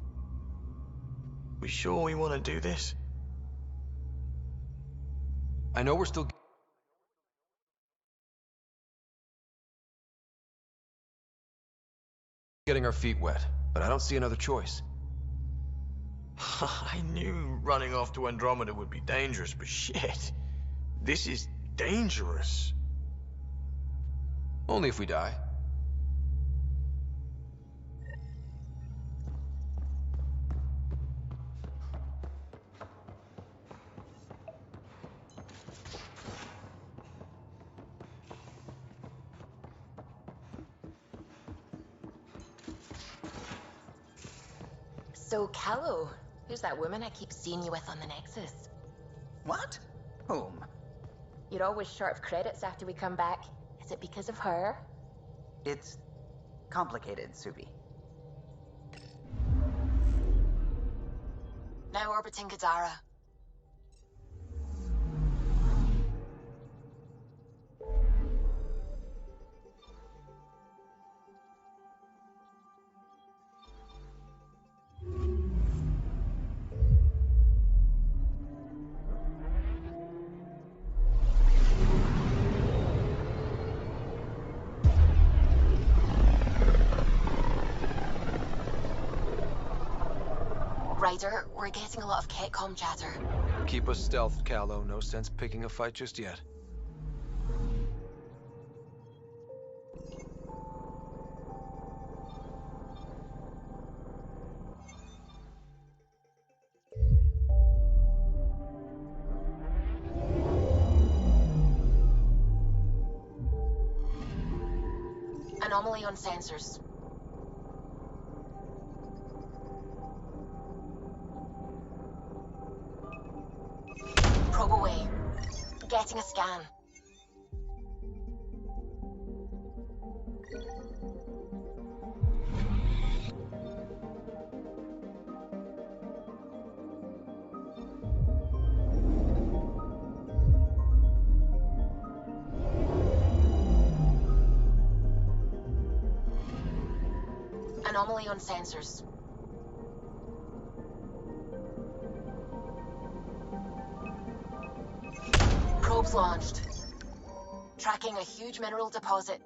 We sure we want to do this? I know we're still getting our feet wet, but I don't see another choice. I knew running off to Andromeda would be dangerous, but shit. This is dangerous. Only if we die. So, Callow, who's that woman I keep seeing you with on the Nexus? What? Whom? You're always short of credits after we come back. Is it because of her? It's complicated, Subi. Now orbiting Kadara. Ryder, we're getting a lot of Ketcom chatter. Keep us stealthed, Callow. No sense picking a fight just yet. Anomaly on sensors. Probe away. Getting a scan. Anomaly on sensors. Probes launched. Tracking a huge mineral deposit.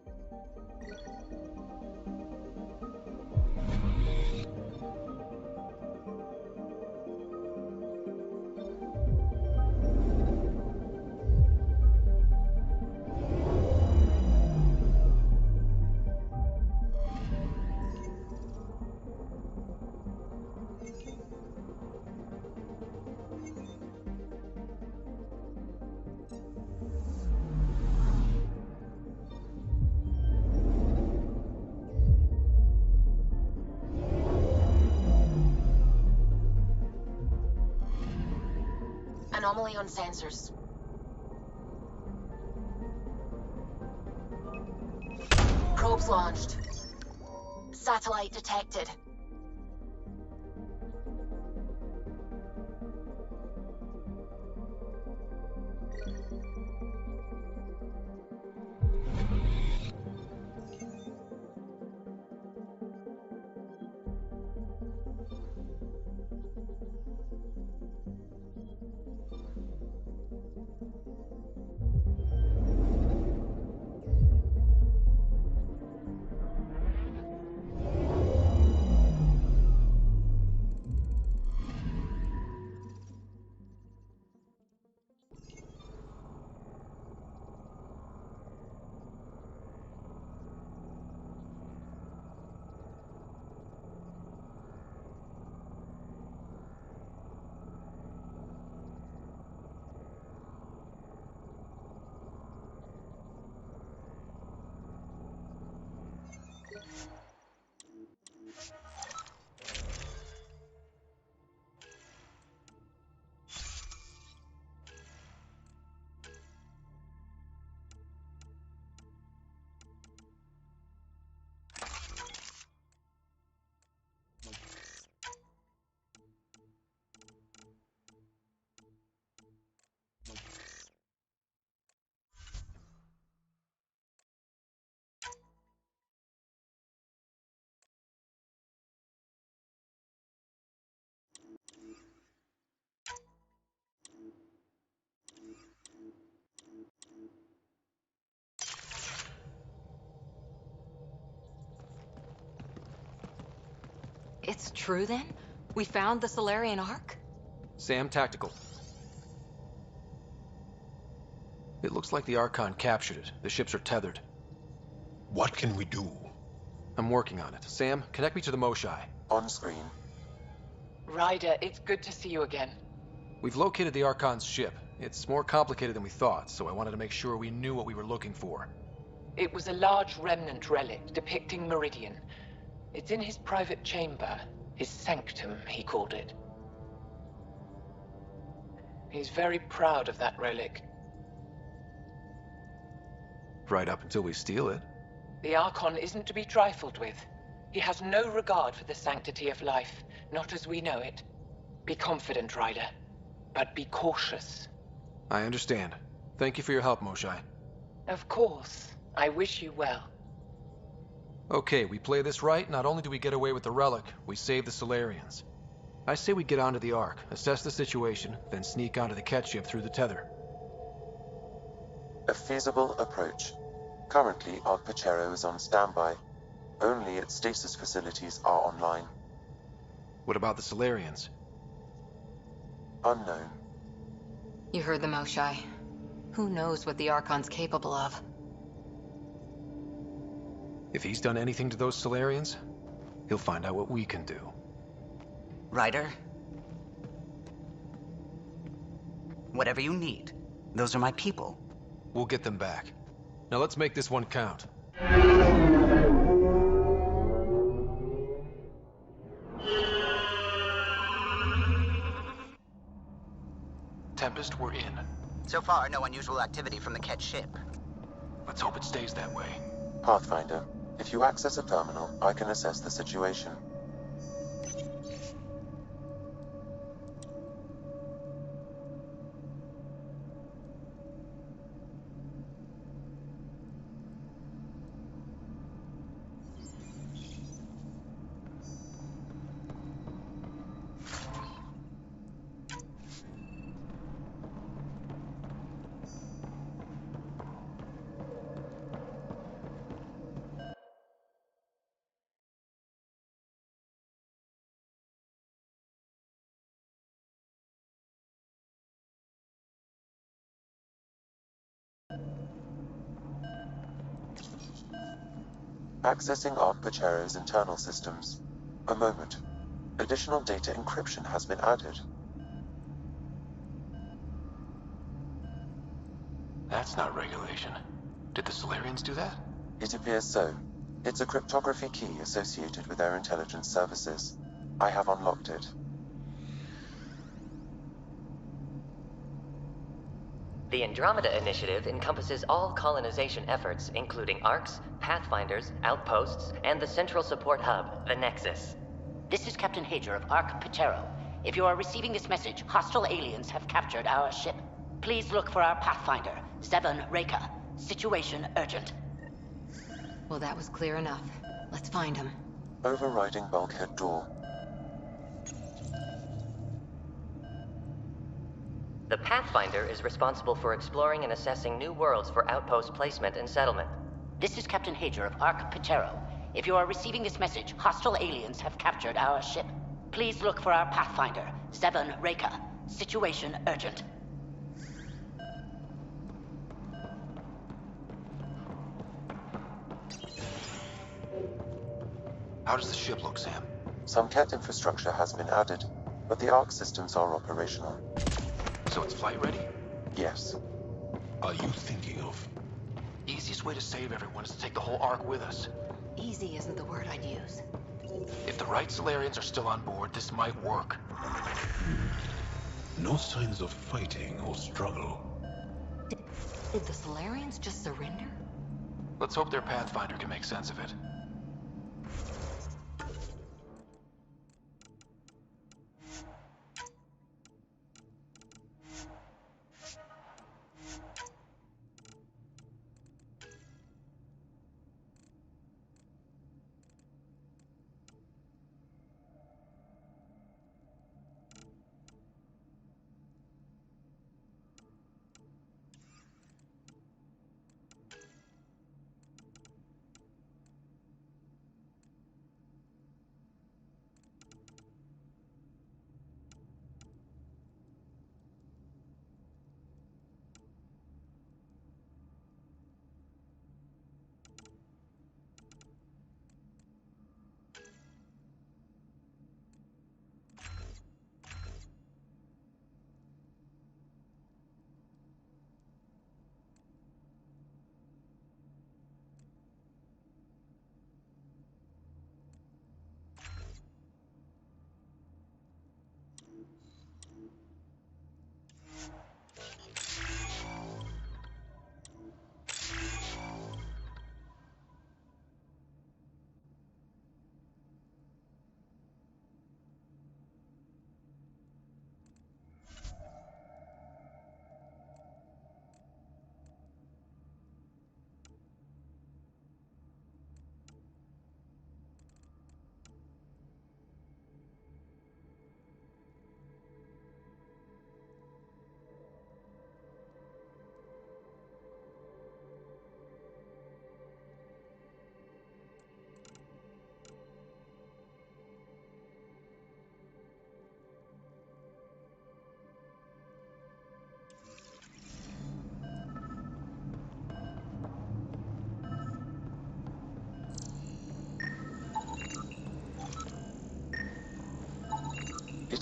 Anomaly on sensors. Probes launched. Satellite detected. It's true then? We found the Solarian Ark? Sam, tactical. It looks like the Archon captured it. The ships are tethered. What can we do? I'm working on it. Sam, connect me to the Moshai. On screen. Ryder, it's good to see you again. We've located the Archon's ship. It's more complicated than we thought, so I wanted to make sure we knew what we were looking for. It was a large remnant relic depicting Meridian. It's in his private chamber. His sanctum, he called it. He's very proud of that relic. Right up until we steal it. The Archon isn't to be trifled with. He has no regard for the sanctity of life, not as we know it. Be confident, Ryder, but be cautious. I understand. Thank you for your help, Moshai. Of course. I wish you well. Okay, we play this right, not only do we get away with the relic, we save the Solarians. I say we get onto the Ark, assess the situation, then sneak onto the Ket ship through the tether. A feasible approach. Currently, Ark Pachero is on standby. Only its stasis facilities are online. What about the Solarians? Unknown. You heard the Moshai. Who knows what the Archon's capable of? If he's done anything to those Solarians, he'll find out what we can do. Ryder? Whatever you need. Those are my people. We'll get them back. Now let's make this one count. Tempest, we're in. So far, no unusual activity from the Ket ship. Let's hope it stays that way. Pathfinder, if you access a terminal, I can assess the situation. Accessing Ark Pachero's internal systems. A moment. Additional data encryption has been added. That's not regulation. Did the Solarians do that? It appears so. It's a cryptography key associated with their intelligence services. I have unlocked it. The Andromeda Initiative encompasses all colonization efforts, including ARCs, Pathfinders, outposts, and the central support hub, the Nexus. This is Captain Hager of Ark Pachero. If you are receiving this message, hostile aliens have captured our ship. Please look for our Pathfinder, Zevon Reka. Situation urgent. Well, that was clear enough. Let's find him. Overriding bulkhead door. The Pathfinder is responsible for exploring and assessing new worlds for outpost placement and settlement. This is Captain Hager of Ark Pachero. If you are receiving this message, hostile aliens have captured our ship. Please look for our Pathfinder, Zevon Reka. Situation urgent. How does the ship look, Sam? Some Ket infrastructure has been added, but the Ark systems are operational. So it's flight ready? Yes. Are you thinking of? Easiest way to save everyone is to take the whole Ark with us. Easy isn't the word I'd use. If the right Solarians are still on board, this might work. No signs of fighting or struggle. Did the Solarians just surrender? Let's hope their Pathfinder can make sense of it.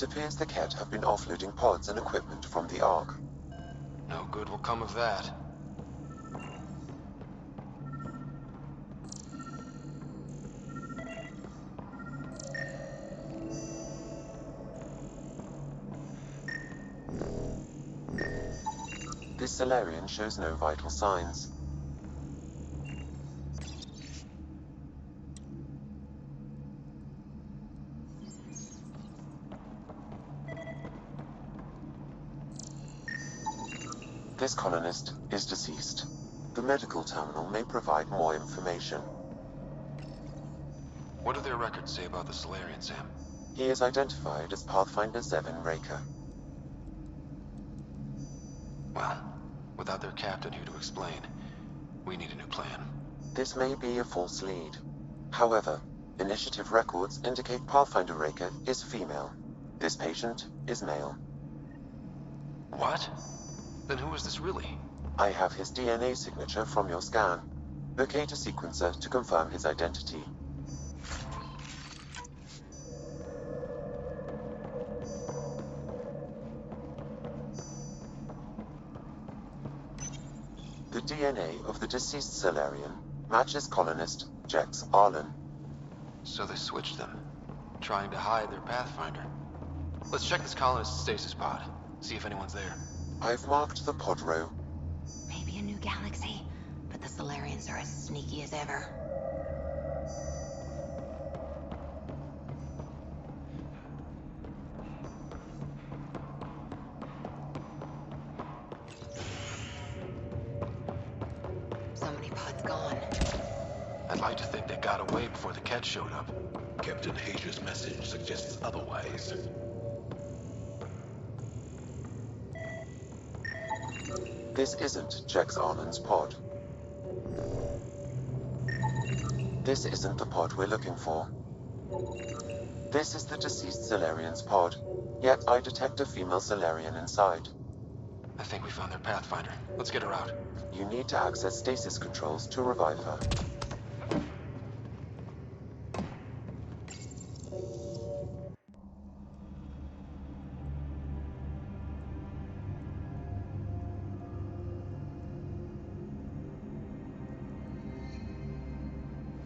It appears the Ket have been offloading pods and equipment from the Ark. No good will come of that. This Solarian shows no vital signs. This colonist is deceased. The medical terminal may provide more information. What do their records say about the Solarian, Sam? He is identified as Pathfinder 7 Raker. Well, without their captain here to explain, we need a new plan. This may be a false lead. However, initiative records indicate Pathfinder Raker is female. This patient is male. What? Then who is this really? I have his DNA signature from your scan. Locate a sequencer to confirm his identity. The DNA of the deceased Solarian matches colonist Jex Arlen. So they switched them, trying to hide their Pathfinder. Let's check this colonist's stasis pod, see if anyone's there. I've marked the pod row. Maybe a new galaxy, but the Solarians are as sneaky as ever. So many pods gone. I'd like to think they got away before the Ket showed up. Captain Hager's message suggests otherwise. This isn't Jex Arlen's pod. This isn't the pod we're looking for. This is the deceased Solarian's pod, yet I detect a female Solarian inside. I think we found their Pathfinder. Let's get her out. You need to access stasis controls to revive her.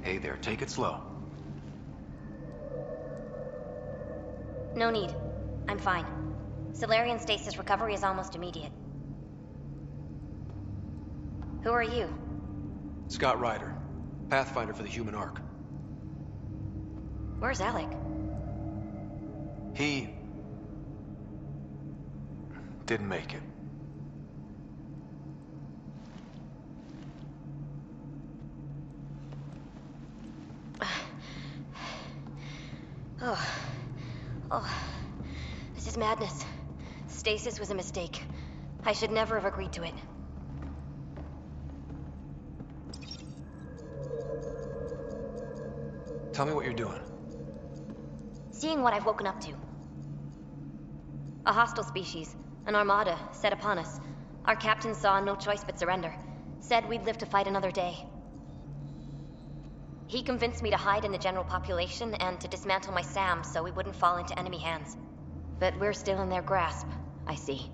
Hey there, take it slow. No need. I'm fine. Solarian stasis recovery is almost immediate. Who are you? Scott Ryder, Pathfinder for the human Ark. Where's Alec? He didn't make it. Oh, this is madness. Stasis was a mistake. I should never have agreed to it. Tell me what you're doing. Seeing what I've woken up to. A hostile species, an armada, set upon us. Our captain saw no choice but surrender. Said we'd live to fight another day. He convinced me to hide in the general population and to dismantle my SAM so we wouldn't fall into enemy hands. But we're still in their grasp, I see.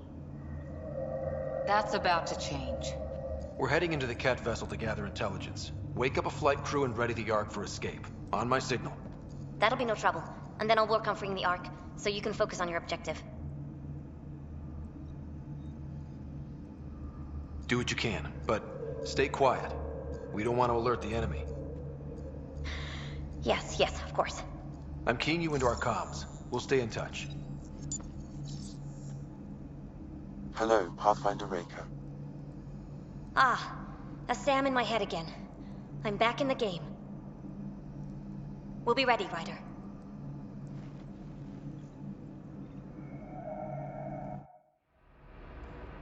That's about to change. We're heading into the Ket vessel to gather intelligence. Wake up a flight crew and ready the Ark for escape. On my signal. That'll be no trouble. And then I'll work on freeing the Ark, so you can focus on your objective. Do what you can, but stay quiet. We don't want to alert the enemy. Yes, of course. I'm keying you into our comms. We'll stay in touch. Hello, Pathfinder Raker. Ah, a SAM in my head again. I'm back in the game. We'll be ready, Ryder.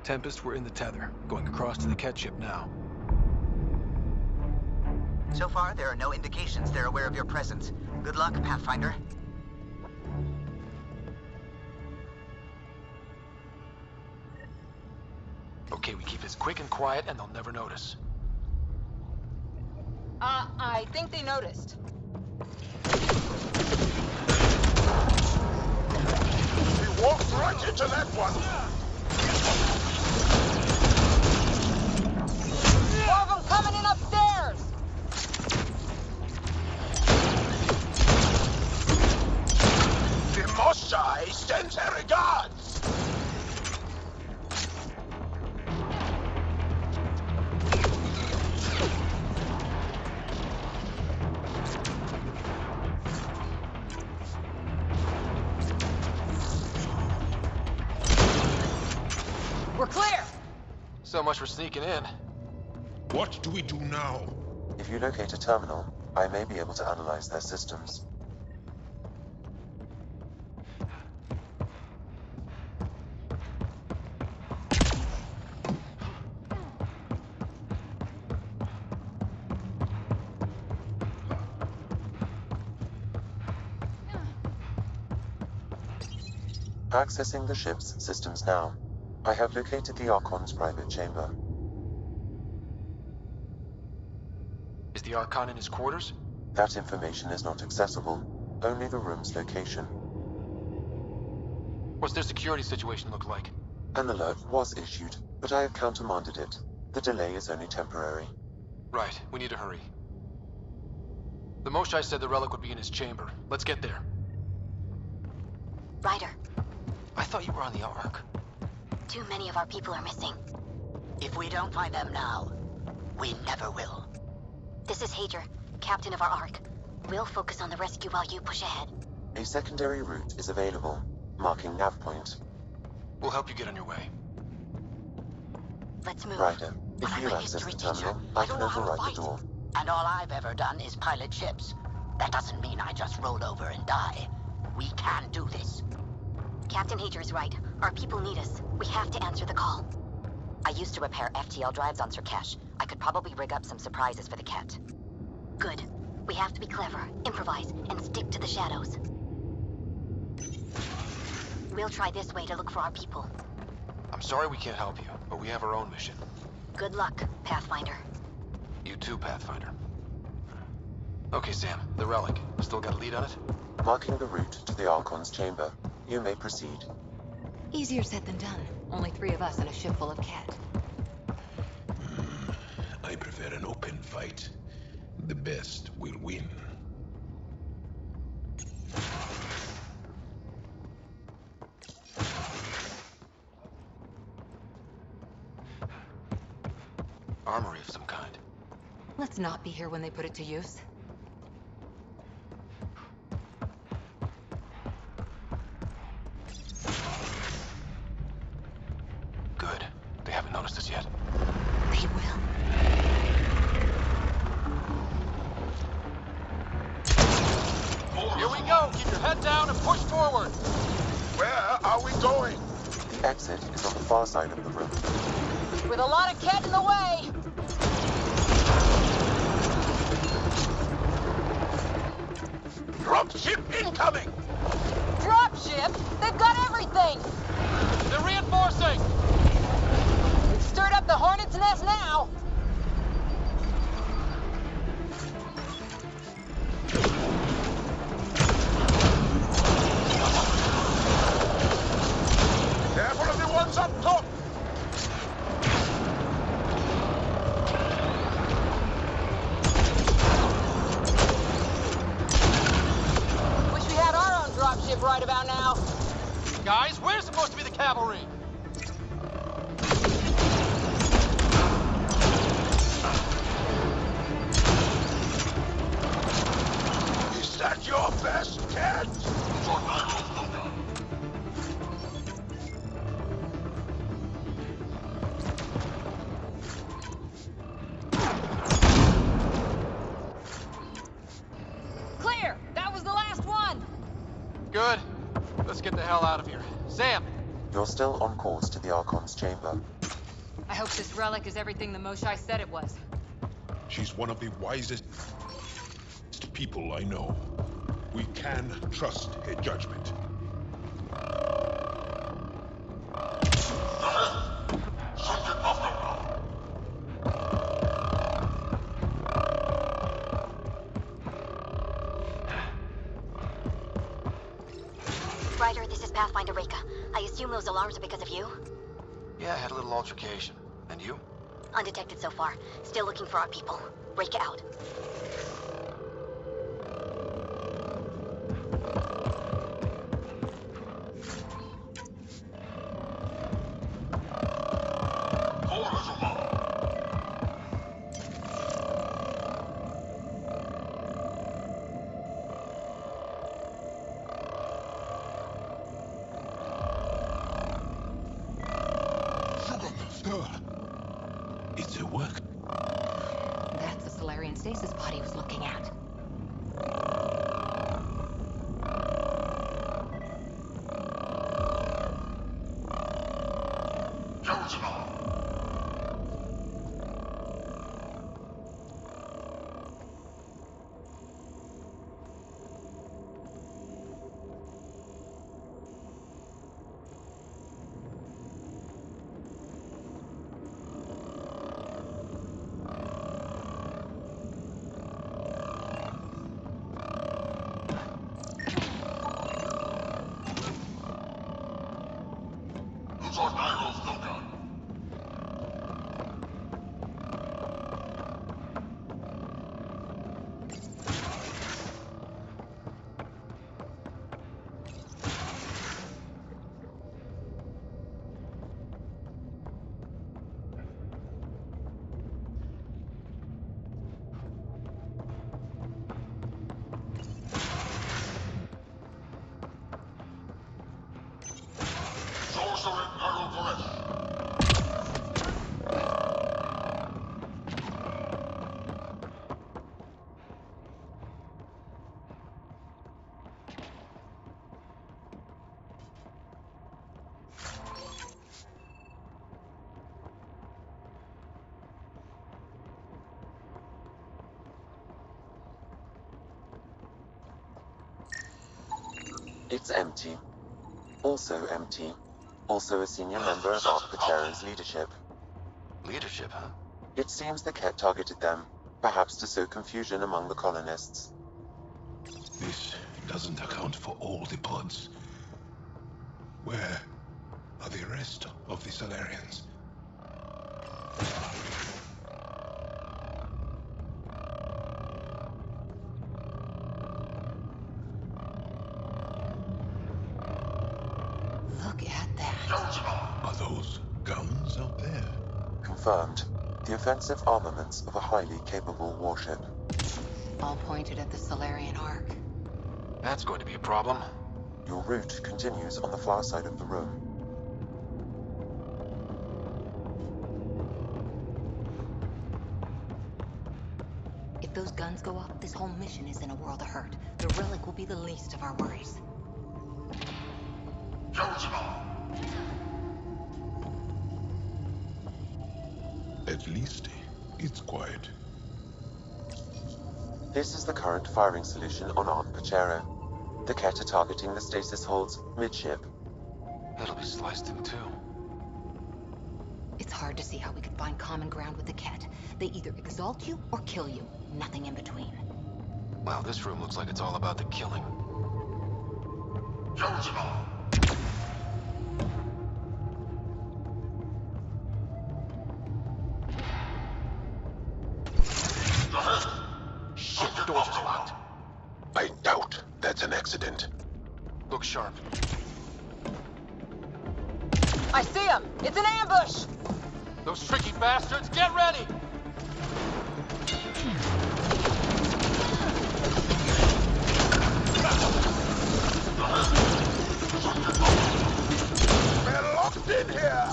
Tempest, we're in the tether, going across to the Ket ship now. So far, there are no indications they're aware of your presence. Good luck, Pathfinder. Okay, we keep this quick and quiet and they'll never notice. I think they noticed. Walked right into that one. More of them coming in upstairs! The Moshai sends her regards. We're clear! So much for sneaking in. What do we do now? If you locate a terminal, I may be able to analyze their systems. Accessing the ship's systems now. I have located the Archon's private chamber. Is the Archon in his quarters? That information is not accessible, only the room's location. What's their security situation look like? An alert was issued, but I have countermanded it. The delay is only temporary. Right, we need to hurry. The Moshai said the relic would be in his chamber. Let's get there. Ryder, I thought you were on the Ark. too many of our people are missing. If we don't find them now, we never will. This is Hager, captain of our Ark. We'll focus on the rescue while you push ahead. A secondary route is available, marking nav point. We'll help you get on your way. Let's move. Ryder, if you access the terminal, I can override the door. And all I've ever done is pilot ships. That doesn't mean I just roll over and die. We can do this. Captain Hager is right. Our people need us. We have to answer the call. I used to repair FTL drives on Sirkesh. I could probably rig up some surprises for the Ket. Good. We have to be clever, improvise, and stick to the shadows. We'll try this way to look for our people. I'm sorry we can't help you, but we have our own mission. Good luck, Pathfinder. You too, Pathfinder. Okay, Sam, the relic. Still got a lead on it? Marking the route to the Archon's chamber. You may proceed. Easier said than done. Only 3 of us and a ship full of Ket. I prefer an open fight. The best will win. Armory of some kind. Let's not be here when they put it to use. Good. They haven't noticed us yet. They will. Here we go! Keep your head down and push forward! Where are we going? The exit is on the far side of the room. With a lot of Ket in the way! Dropship incoming! Dropship? They've got everything! They're reinforcing! We've stirred up the hornet's nest now! Careful of the ones up top! Wish we had our own dropship right about now. Guys, where's supposed to be the cavalry? Is that your best, Ket? Clear! That was the last one! Good. Let's get the hell out of here. Sam! You're still on course to the Archon's chamber. I hope this relic is everything the Moshai said it was. She's one of the wisest people I know. We can trust her judgment. Ryder, this is Pathfinder. Pathfinder Reika. I assume those alarms are because of you? Yeah, I had a little altercation. And you? Undetected so far. Still looking for our people. Reika out. It's a work. That's the Solarian stasis pod he was looking at. It's empty. Also empty. Also a senior member of Ark Patero's leadership. Leadership, huh? It seems the Ket targeted them, perhaps to sow confusion among the colonists. This doesn't account for all the pods. Where are the rest of the Solarians? Look at that. Are those guns out there? Confirmed. The offensive armaments of a highly capable warship. All pointed at the Solarian Ark. That's going to be a problem. Your route continues on the far side of the room. If those guns go off, this whole mission is in a world of hurt. The relic will be the least of our worries. At least it's quiet. This is the current firing solution on Ark Patero. The Ket are targeting the stasis holds midship. It'll be sliced in two. It's hard to see how we could find common ground with the Ket. They either exalt you or kill you. Nothing in between. Well, this room looks like it's all about the killing. Shit, the doors are locked. I doubt that's an accident. Look sharp. I see him! It's an ambush! Those tricky bastards, get ready! We're locked in here!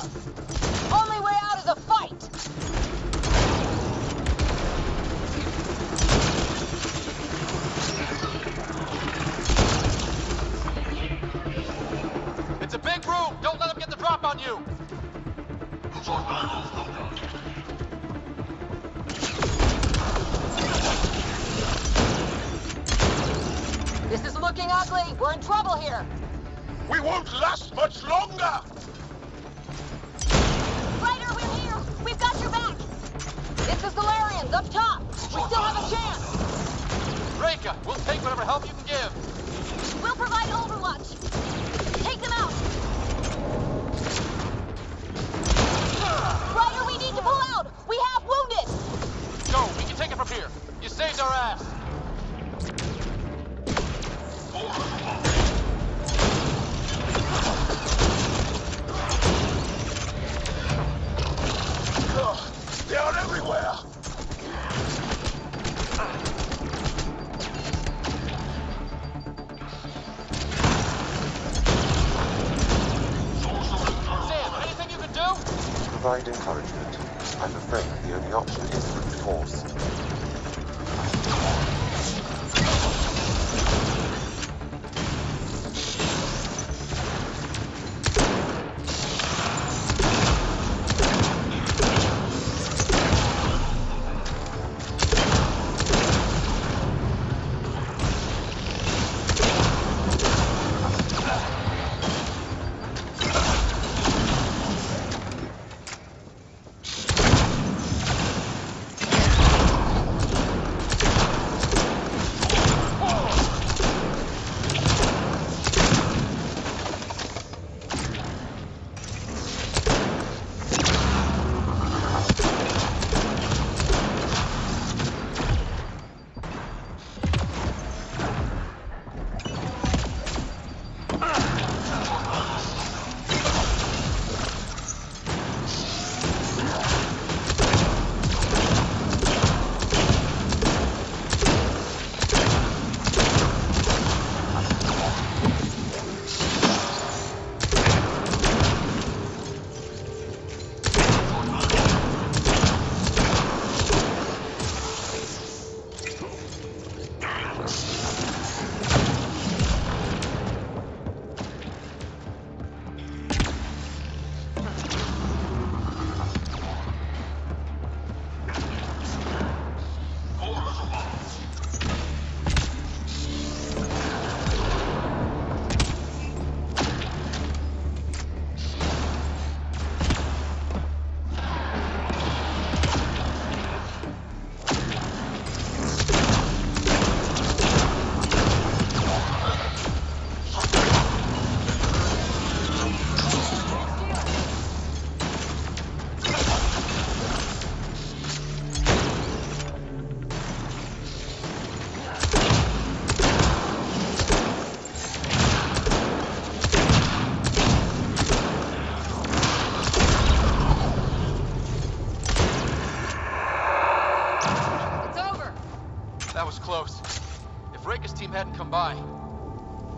Only way out is a fight! It's a big room! Don't let them get the drop on you! This is looking ugly! We're in trouble here! We won't last much longer! Ryder, we're here! We've got your back! It's the Solarians, up top! We still have a chance! Reika, we'll take whatever help you can give! We'll provide overwatch! Take them out! provide encouragement. I'm afraid the only option is brute force.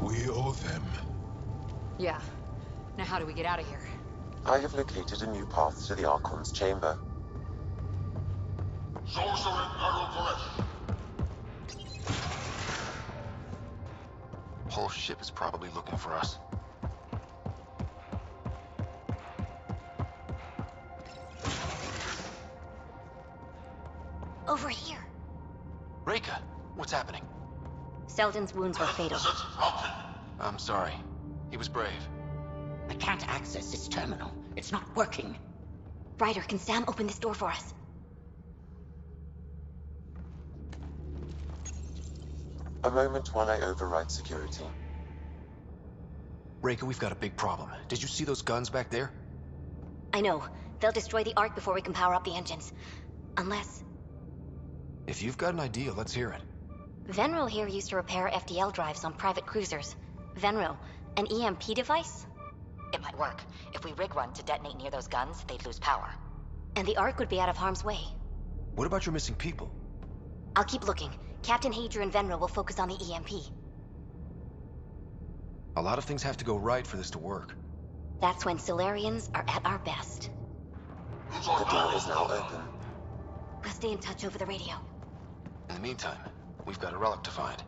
We owe them. Yeah. Now how do we get out of here? I have located a new path to the Archon's chamber. Whole ship is probably looking for us. Over here. Reika, what's happening? Selden's wounds were fatal. I'm sorry. He was brave. I can't access this terminal. It's not working. Ryder, can Sam open this door for us? A moment while I override security. Reika, we've got a big problem. Did you see those guns back there? I know. They'll destroy the Ark before we can power up the engines. Unless... If you've got an idea, let's hear it. Venril here used to repair FDL drives on private cruisers. Venril, an EMP device? It might work. If we rig one to detonate near those guns, they'd lose power. And the Ark would be out of harm's way. What about your missing people? I'll keep looking. Captain Hadra and Venril will focus on the EMP. A lot of things have to go right for this to work. That's when Solarians are at our best. The door is now open. We'll stay in touch over the radio. In the meantime, we've got a relic to find.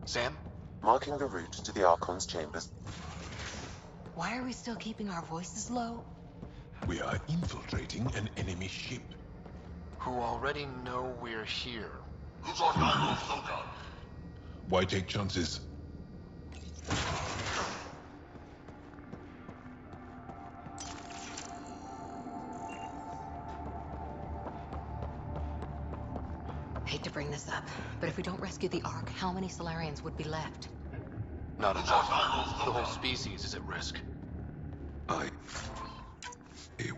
Sam? Marking the route to the Archon's chambers. Why are we still keeping our voices low? We are infiltrating an enemy ship. Who already know we're here. Why take chances? Hate to bring this up, but if we don't rescue the Ark, how many Solarians would be left? Not enough. The whole species is at risk. I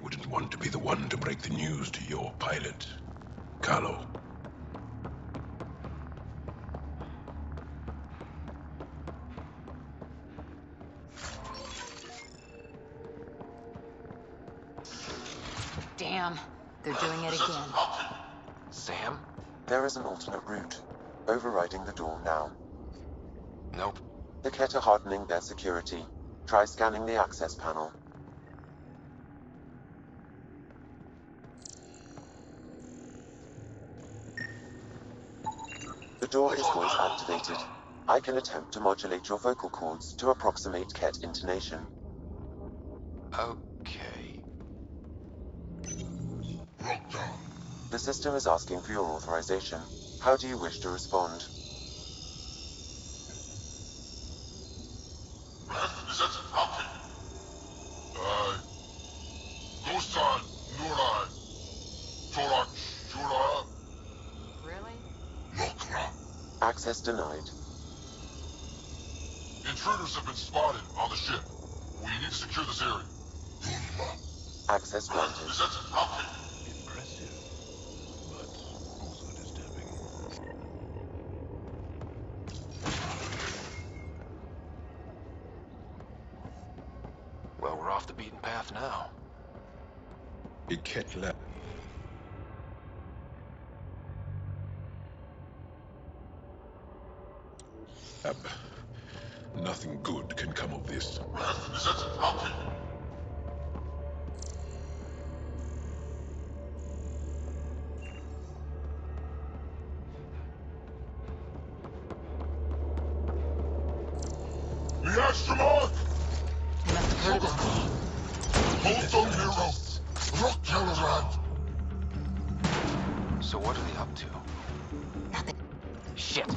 wouldn't want to be the one to break the news to your pilot, Carlo. Damn, they're doing it again. Sam? There is an alternate route. Overriding the door now. Nope. The Kett are hardening their security. Try scanning the access panel. door is voice activated. I can attempt to modulate your vocal cords to approximate Ket intonation. Okay. The system is asking for your authorization. How do you wish to respond? Really? Access denied. Intruders have been spotted on the ship. We need to secure this area. Access granted. Impressive, but also disturbing. Well, we're off the beaten path now. It Ket left. Nothing good can come of this. The extra mark! You must have heard of it. Hold on, hero. Rock Telerat. So what are they up to? Nothing. Shit.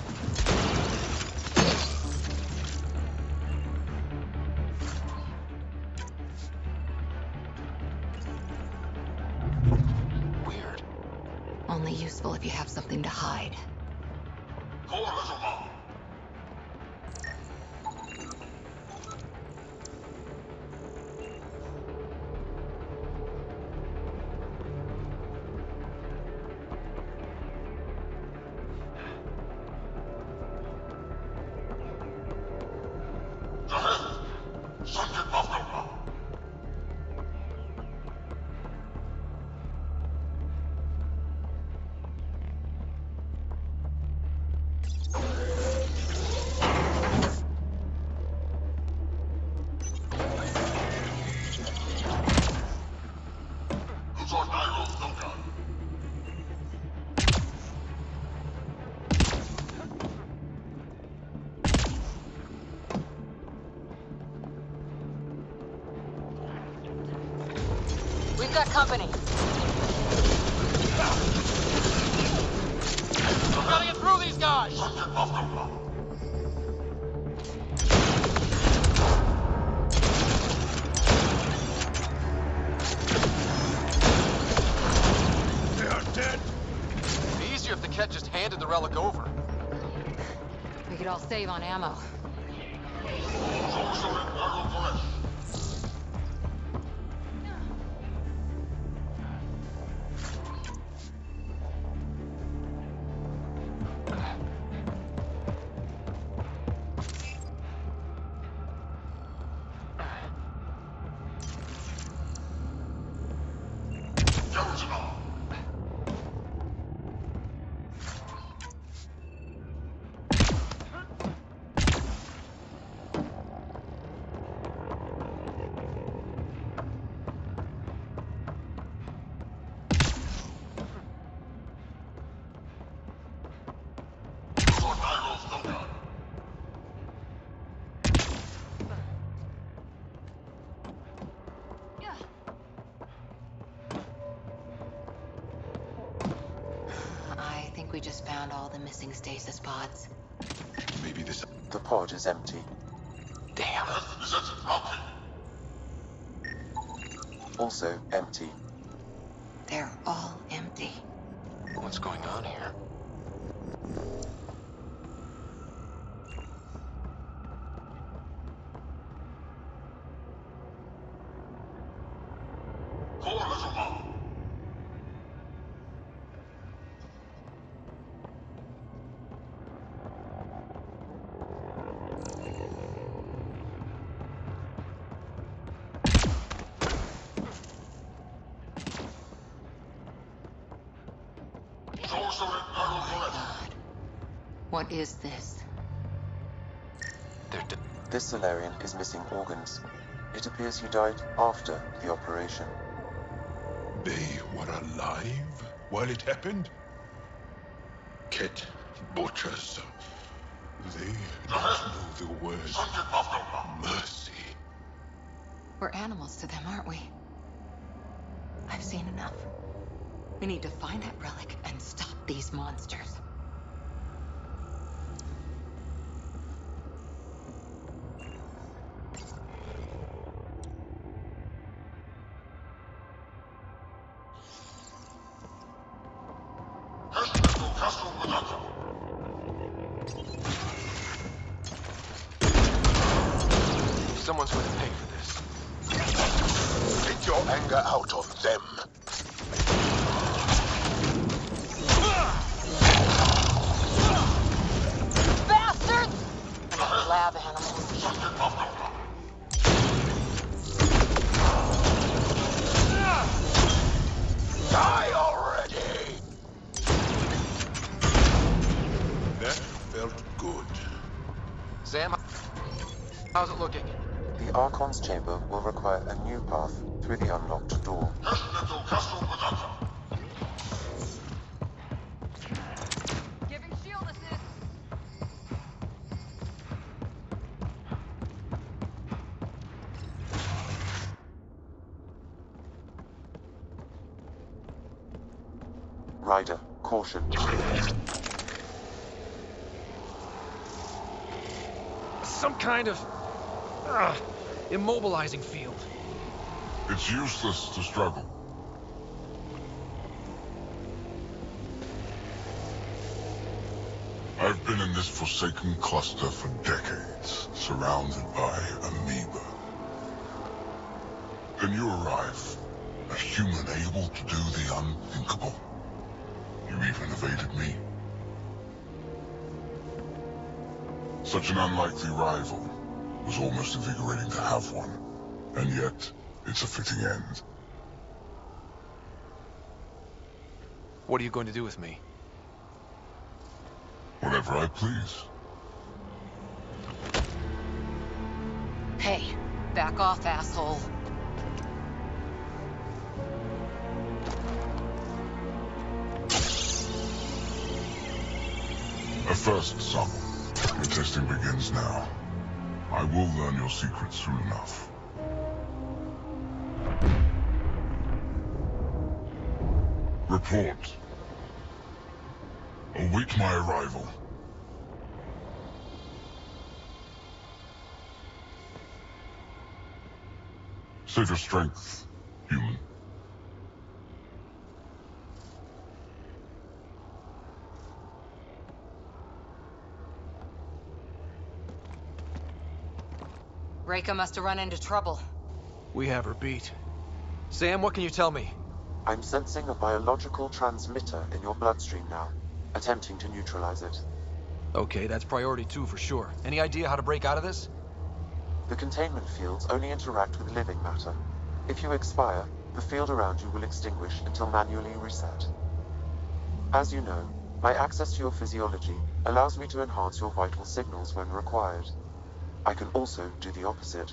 Weird. Only useful if you have something to hide. We've got company. We gotta get through these guys! They are dead! It'd be easier if the Ket just handed the relic over. We could all save on ammo. I think we just found all the missing stasis pods. Maybe this... The pod is empty. Damn. Also empty. They're all empty. What's going on here? What is this? This Solarian is missing organs. It appears he died after the operation. They were alive while it happened? Ket butchers. They don't know the word mercy. We're animals to them, aren't we? I've seen enough. We need to find that relic and stop these monsters. Someone's going to pay for this. Take your anger out on them. Bastards! Lab animals. Die already! That felt good. Sam, how's it looking? The Archon's chamber will require a new path through the unlocked door. Giving shield assist. Ryder, caution. Some kind of immobilizing field. It's useless to struggle. I've been in this forsaken cluster for decades, surrounded by amoeba. Then you arrive, a human able to do the unthinkable. You even evaded me. Such an unlikely rival. Was almost invigorating to have one. And yet, it's a fitting end. What are you going to do with me? Whatever I please. Hey, back off, asshole. A first, son. Your testing begins now. I will learn your secrets soon enough. Report. Await my arrival. Save your strength, human. Reika must have run into trouble. We have her beat. Sam, what can you tell me? I'm sensing a biological transmitter in your bloodstream now, attempting to neutralize it. Okay, that's priority 2 for sure. Any idea how to break out of this? The containment fields only interact with living matter. If you expire, the field around you will extinguish until manually reset. As you know, my access to your physiology allows me to enhance your vital signals when required. I can also do the opposite.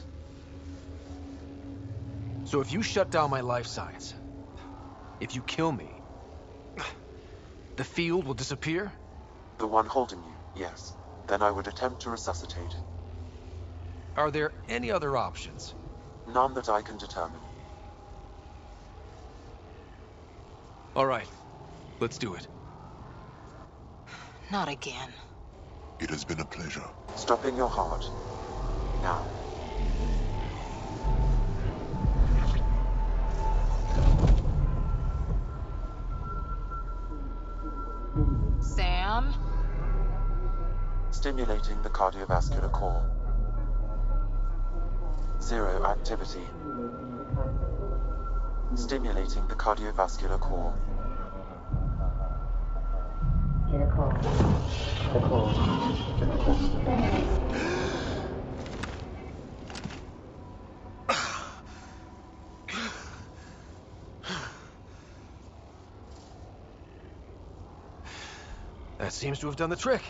So if you shut down my life signs, if you kill me, the field will disappear? The one holding you, yes. Then I would attempt to resuscitate. Are there any other options? None that I can determine. All right, let's do it. Not again. It has been a pleasure. Stopping your heart. Now. Sam? Stimulating the cardiovascular core. 0 activity. Stimulating the cardiovascular core. That seems to have done the trick.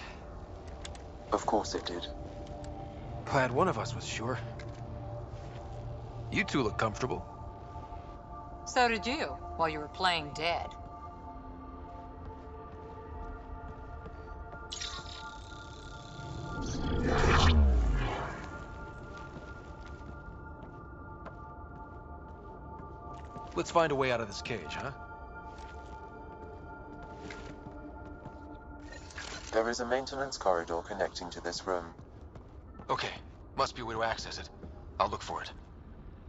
Of course it did. Glad one of us was sure. You two look comfortable. So did you, while you were playing dead. Let's find a way out of this cage, huh? There is a maintenance corridor connecting to this room. Okay, must be a way to access it. I'll look for it.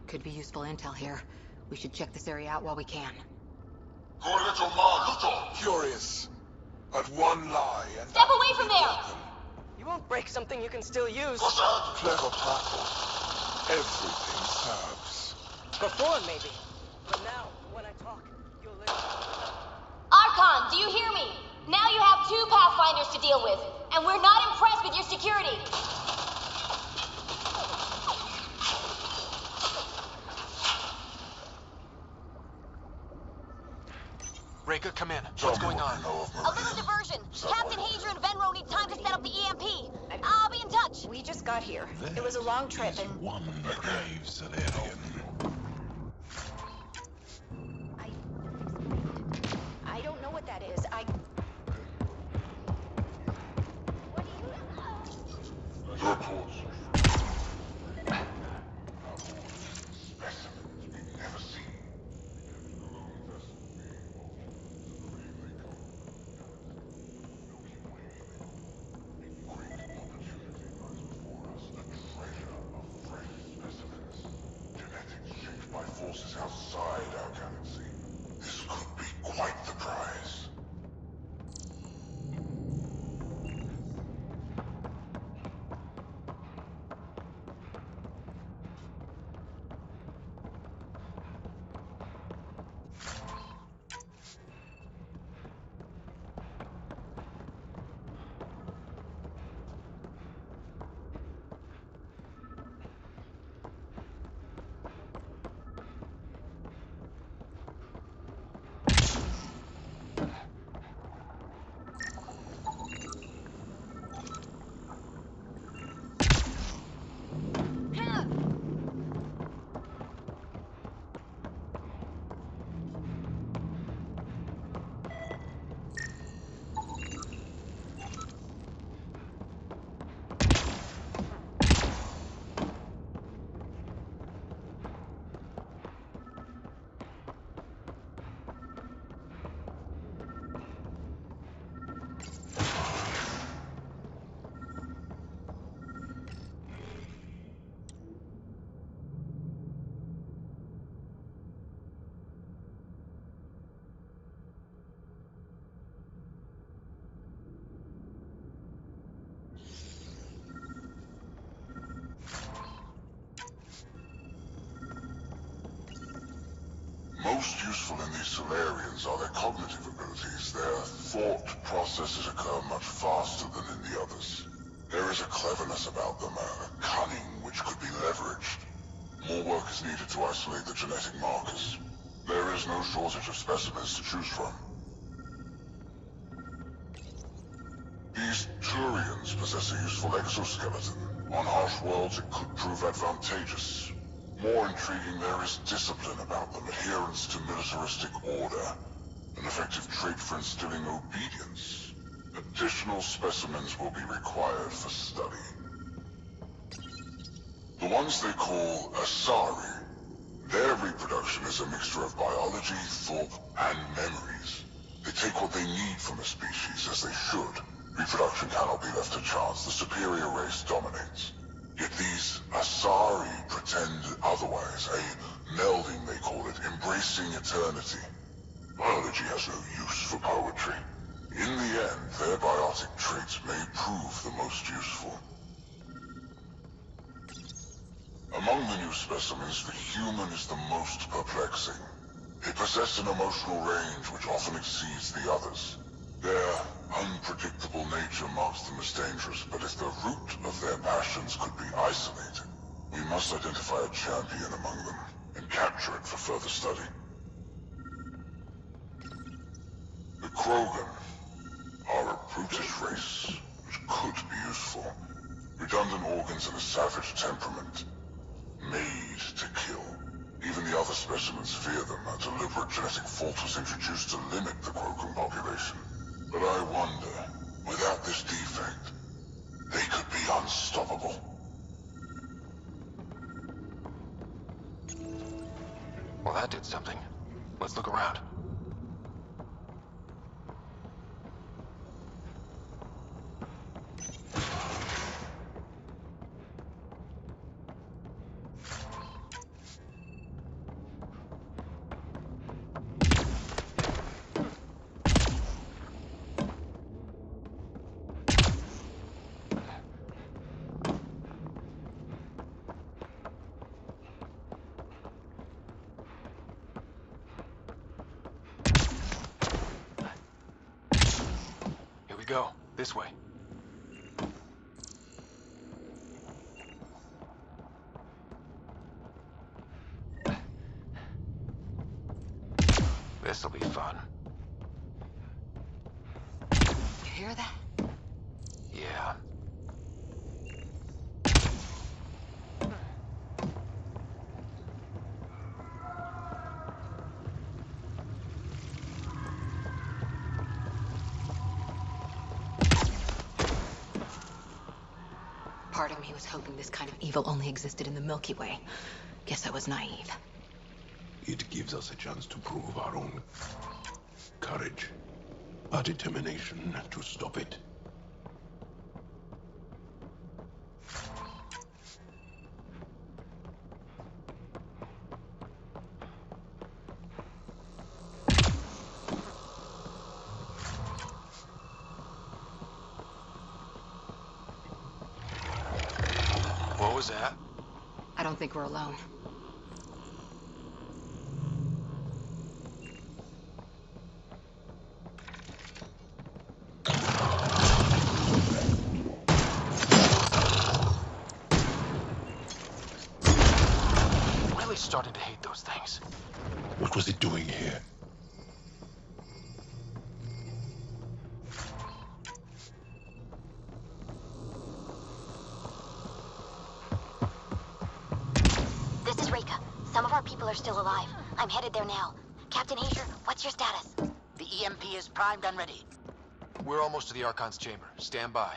Could be useful intel here. We should check this area out while we can. Curious. But one lie and... Step away from there! You won't break something you can still use. Clever platform. Everything serves. Before, maybe. But now, when I talk, you'll listen. Archon, do you hear me? Now you have 2 Pathfinders to deal with, and we're not impressed with your security. Reka, come in. What's going on? A little diversion. Captain Hager and Venro need time to set up the EMP. I'll be in touch. We just got here. It was a long trip and... One brave Solarian. I don't know what that is. Forces outside our galaxy. This could be quite the prize. Most useful in these Solarians are their cognitive abilities. Their thought processes occur much faster than in the others. There is a cleverness about them, a cunning which could be leveraged. More work is needed to isolate the genetic markers. There is no shortage of specimens to choose from. These Turians possess a useful exoskeleton. On harsh worlds, it could prove advantageous. More intriguing, there is discipline about them, adherence to militaristic order, an effective trait for instilling obedience. Additional specimens will be required for study. The ones they call Asari, their reproduction is a mixture of biology, thought, and memories. They take what they need from a species, as they should. Reproduction cannot be left to chance. The superior race dominates. Yet these Asari pretend otherwise, a melding they call it, embracing eternity. Biology has no use for poetry. In the end, their biotic traits may prove the most useful. Among the new specimens, the human is the most perplexing. They possess an emotional range which often exceeds the others. Their unpredictable nature marks them as dangerous, but if the root of their passions could be isolated, we must identify a champion among them and capture it for further study. The Krogan are a brutish race which could be useful. Redundant organs and a savage temperament. Made to kill. Even the other specimens fear them. A deliberate genetic fault was introduced to limit the Krogan population. But I wonder, without this defect, they could be unstoppable. Well, that did something. Let's look around. Here we go. This way. This'll be fun. You hear that? Yeah. Part of me was hoping this kind of evil only existed in the Milky Way. Guess I was naive. It gives us a chance to prove our own courage, our determination to stop it. What was that? I don't think we're alone. Really starting to hate those things. What was it doing here? This is Reka. Some of our people are still alive. I'm headed there now. Captain Hager, what's your status? The EMP is primed and ready. We're almost to the Archon's chamber. Stand by.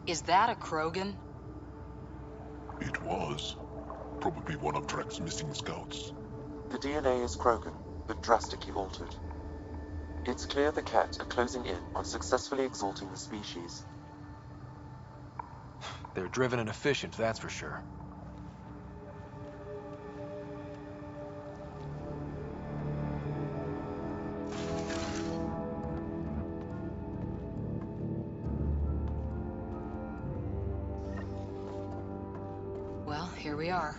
Is that a Krogan? It was. Probably one of Drek's missing scouts. The DNA is Krogan, but drastically altered. It's clear the Cat are closing in on successfully exalting the species. They're driven and efficient, that's for sure. Well, here we are.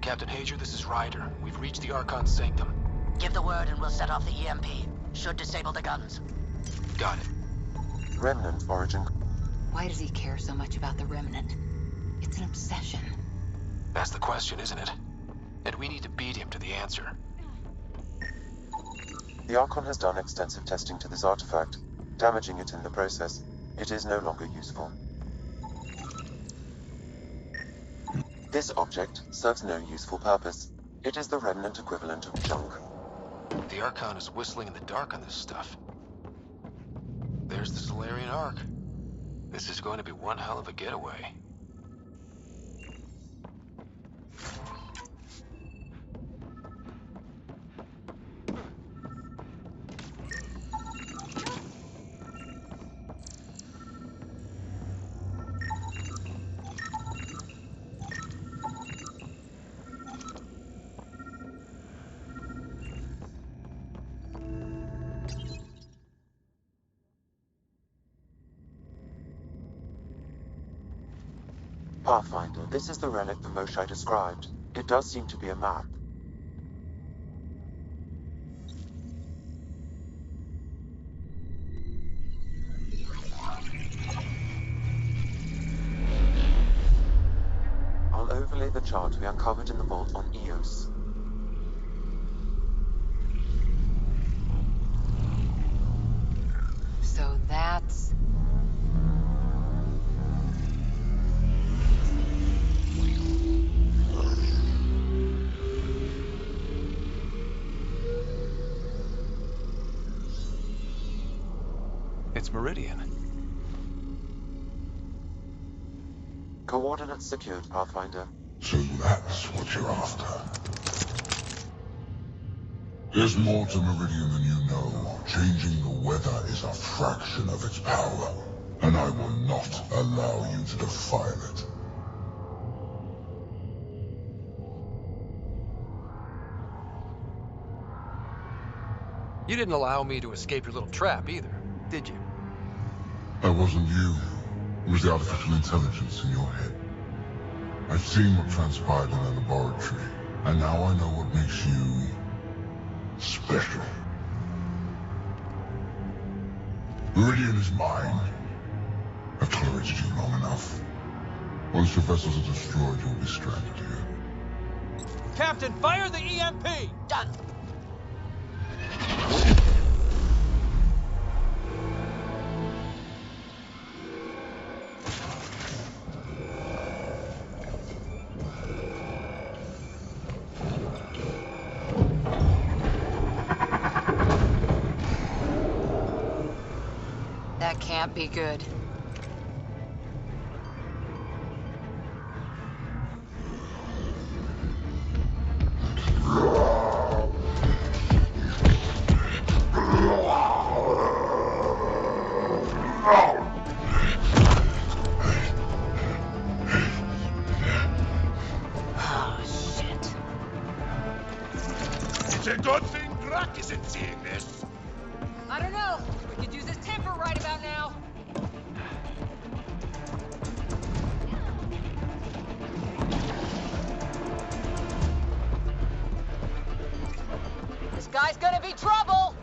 Captain Hager, this is Ryder. We've reached the Archon's sanctum. Give the word and we'll set off the EMP. Should disable the guns. Got it. Remnant origin. Why does he care so much about the Remnant? It's an obsession. That's the question, isn't it? And we need to beat him to the answer. The Archon has done extensive testing to this artifact, damaging it in the process. It is no longer useful. This object serves no useful purpose. It is the Remnant equivalent of junk. The Archon is whistling in the dark on this stuff. There's the Solarian Ark. This is going to be one hell of a getaway. Pathfinder, this is the relic the Moshai described. It does seem to be a map. I'll overlay the chart we uncovered in the vault on Eos. So that's... It's Meridian. Coordinates secured, Pathfinder. So that's what you're after. There's more to Meridian than you know. Changing the weather is a fraction of its power, and I will not allow you to defile it. You didn't allow me to escape your little trap either, did you? That wasn't you. It was the artificial intelligence in your head. I've seen what transpired in the laboratory, and now I know what makes you special. Meridian is mine. I've tolerated you long enough. Once your vessels are destroyed, you'll be stranded here. Captain, fire the EMP! Done. That can't be good. Oh, shit. It's a good thing Drac isn't seeing this. I don't know. We could use his temper right about now. This guy's gonna be trouble!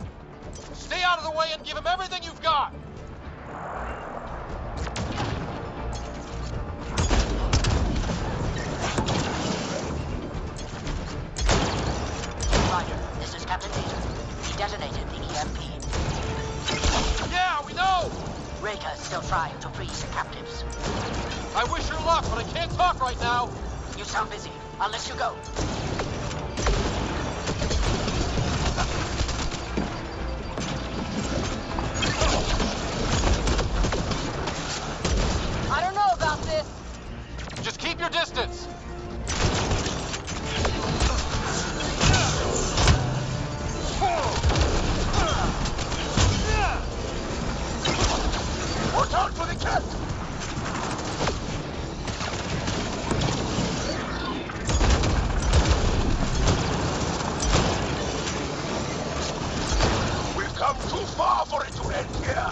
Stay out of the way and give him everything you've got! Roger, this is Captain Peter. He detonated the EMP. Yeah, we know! Reka is still trying to free the captives. I wish her luck, but I can't talk right now. You sound busy. I'll let you go. I don't know about this. Just keep your distance. Watch out for the cat! We've come too far for it to end here.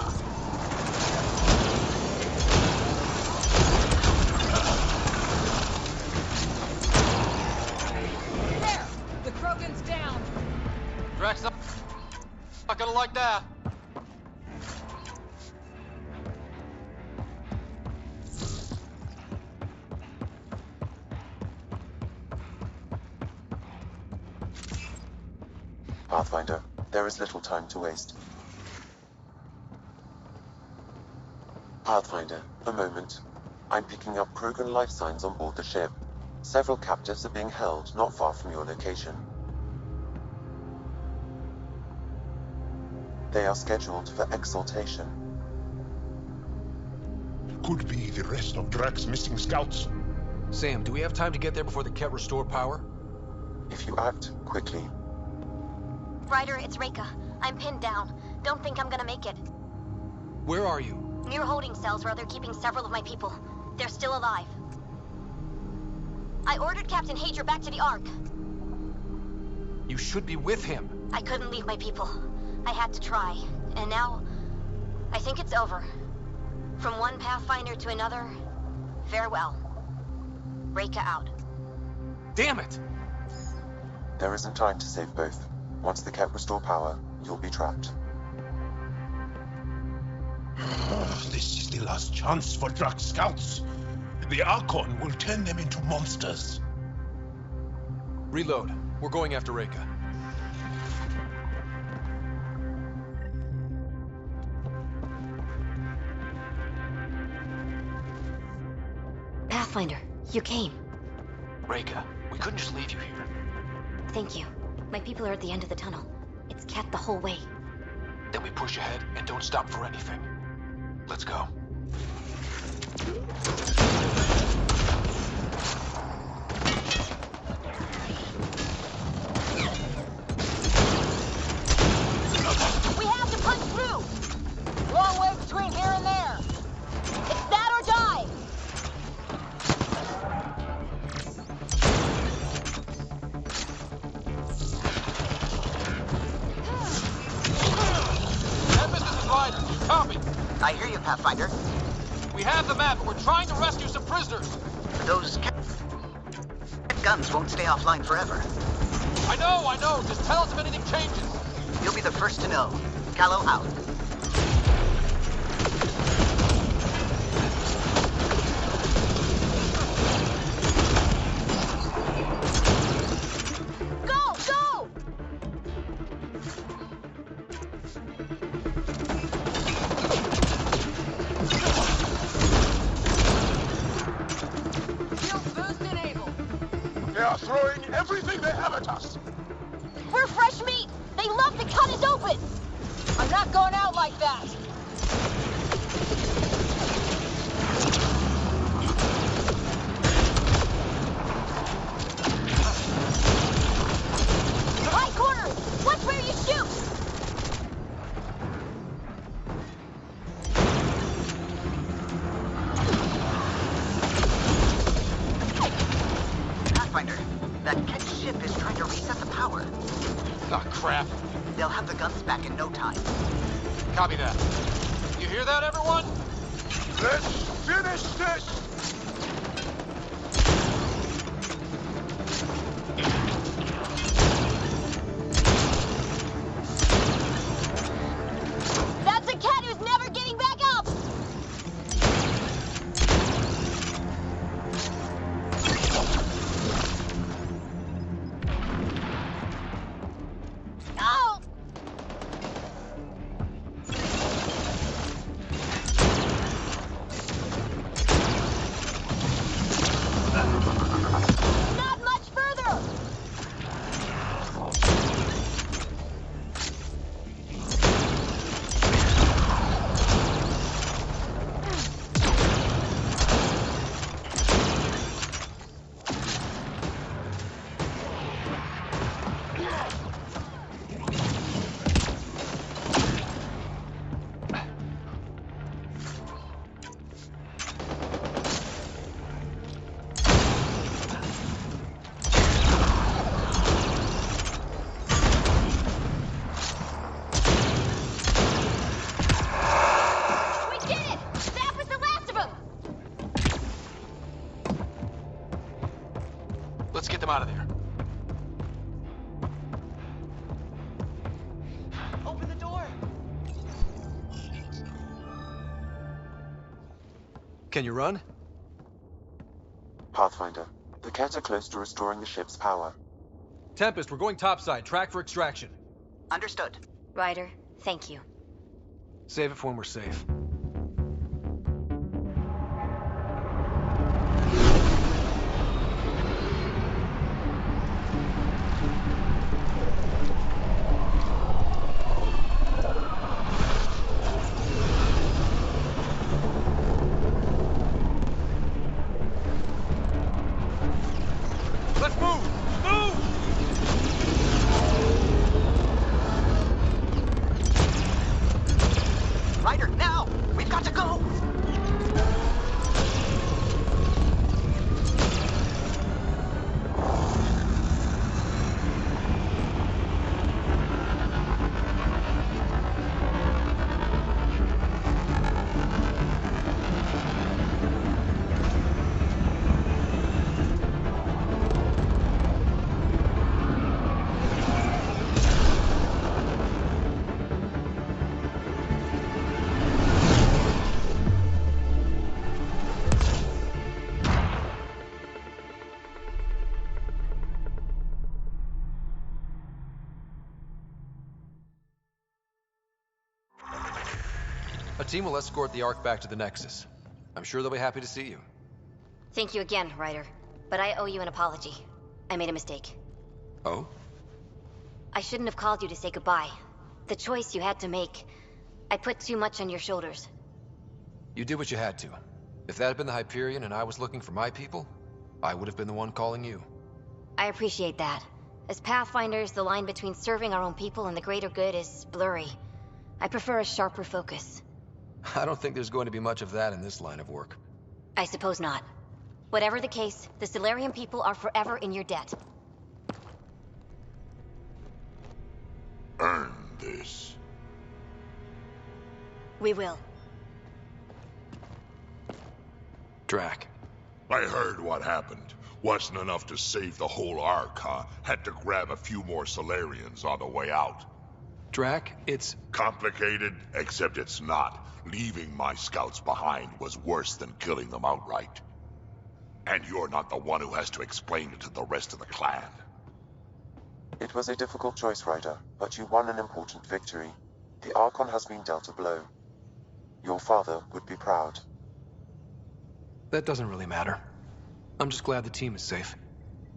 There! The Krogan's down. Drax not gonna like that. Pathfinder, there is little time to waste. Pathfinder, a moment. I'm picking up Krogan life signs on board the ship. Several captives are being held not far from your location. They are scheduled for exaltation. Could be the rest of Drak's missing scouts. Sam, do we have time to get there before the Ket restore power? If you act quickly. Ryder, it's Reka. I'm pinned down. Don't think I'm gonna make it. Where are you? Near holding cells where they're keeping several of my people. They're still alive. I ordered Captain Hager back to the Ark. You should be with him. I couldn't leave my people. I had to try. And now, I think it's over. From one Pathfinder to another, farewell. Reika out. Damn it! There isn't time to save both. Once the Ket restore power, you'll be trapped. This is the last chance for Drax scouts. The Archon will turn them into monsters. Reload. We're going after Reika. Pathfinder, you came. Reika, we couldn't just leave you here. Thank you. My people are at the end of the tunnel. It's Ket the whole way. Then we push ahead and don't stop for anything. Let's go. We have to punch through! Long way between here and there! It's that or die! Tempest is Rider. Copy. I hear you, Pathfinder. We have the map, and we're trying to rescue some prisoners. Those guns won't stay offline forever. I know. Just tell us if anything changes. You'll be the first to know. Callow out. Go! Go! Shield boost enabled. They are throwing everything they have at us. We're fresh meat! They love to cut us open! I'm not going out like that. High corner! Watch where you shoot! Pathfinder, that Ket ship is trying to reset the power. Oh, crap. They'll have the guns back in no time. Copy that. You hear that, everyone? Let's finish this! That's a cat who's never getting back up! Oh! Not much further! We did it! That was the last of them! Let's get them out of there. Open the door! Can you run? Pathfinder, the Ket are close to restoring the ship's power. Tempest, we're going topside. Track for extraction. Understood. Ryder, thank you. Save it for when we're safe. Let's move! Move! Ryder, now! A team will escort the Ark back to the Nexus. I'm sure they'll be happy to see you. Thank you again, Ryder. But I owe you an apology. I made a mistake. Oh? I shouldn't have called you to say goodbye. The choice you had to make. I put too much on your shoulders. You did what you had to. If that had been the Hyperion and I was looking for my people, I would have been the one calling you. I appreciate that. As Pathfinders, the line between serving our own people and the greater good is blurry. I prefer a sharper focus. I don't think there's going to be much of that in this line of work. I suppose not. Whatever the case, the Solarian people are forever in your debt. Earn this. We will. Drac. I heard what happened. Wasn't enough to save the whole Ark, huh? Had to grab a few more Solarians on the way out. Drac, it's... complicated, except it's not. Leaving my scouts behind was worse than killing them outright. And you're not the one who has to explain it to the rest of the clan. It was a difficult choice, Ryder, but you won an important victory. The Archon has been dealt a blow. Your father would be proud. That doesn't really matter. I'm just glad the team is safe.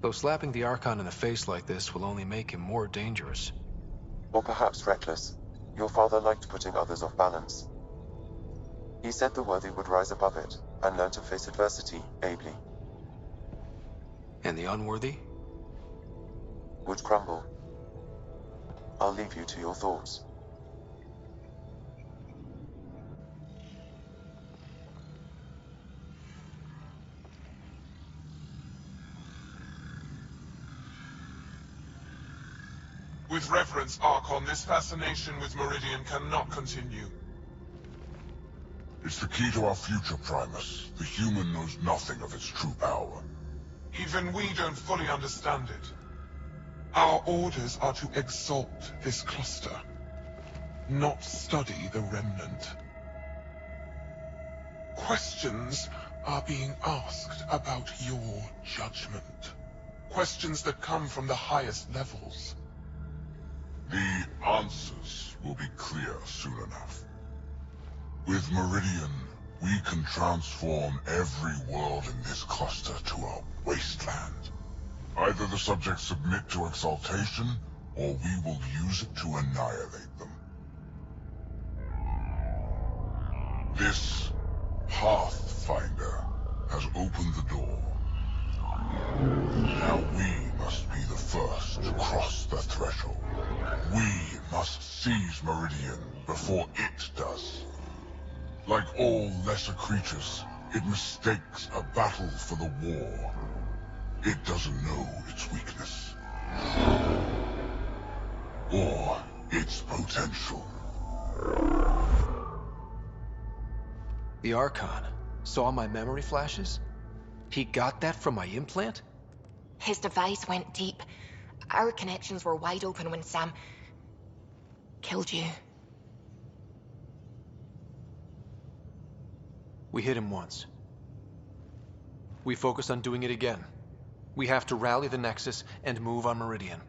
Though slapping the Archon in the face like this will only make him more dangerous. Or perhaps reckless. Your father liked putting others off balance. He said the worthy would rise above it, and learn to face adversity ably. And the unworthy? Would crumble. I'll leave you to your thoughts. With reverence, Archon, this fascination with Meridian cannot continue. It's the key to our future, Primus. The human knows nothing of its true power. Even we don't fully understand it. Our orders are to exalt this cluster, not study the remnant. Questions are being asked about your judgment. Questions that come from the highest levels. The answers will be clear soon enough. With Meridian, we can transform every world in this cluster to a wasteland. Either the subjects submit to exaltation, or we will use it to annihilate them. This Pathfinder has opened the door. Now we must be the first to cross the threshold. We must seize Meridian before it does. Like all lesser creatures, it mistakes a battle for the war. It doesn't know its weakness. Or its potential. The Archon saw my memory flashes? He got that from my implant? His device went deep. Our connections were wide open when Sam killed you. We hit him once. We focus on doing it again. We have to rally the Nexus and move on Meridian.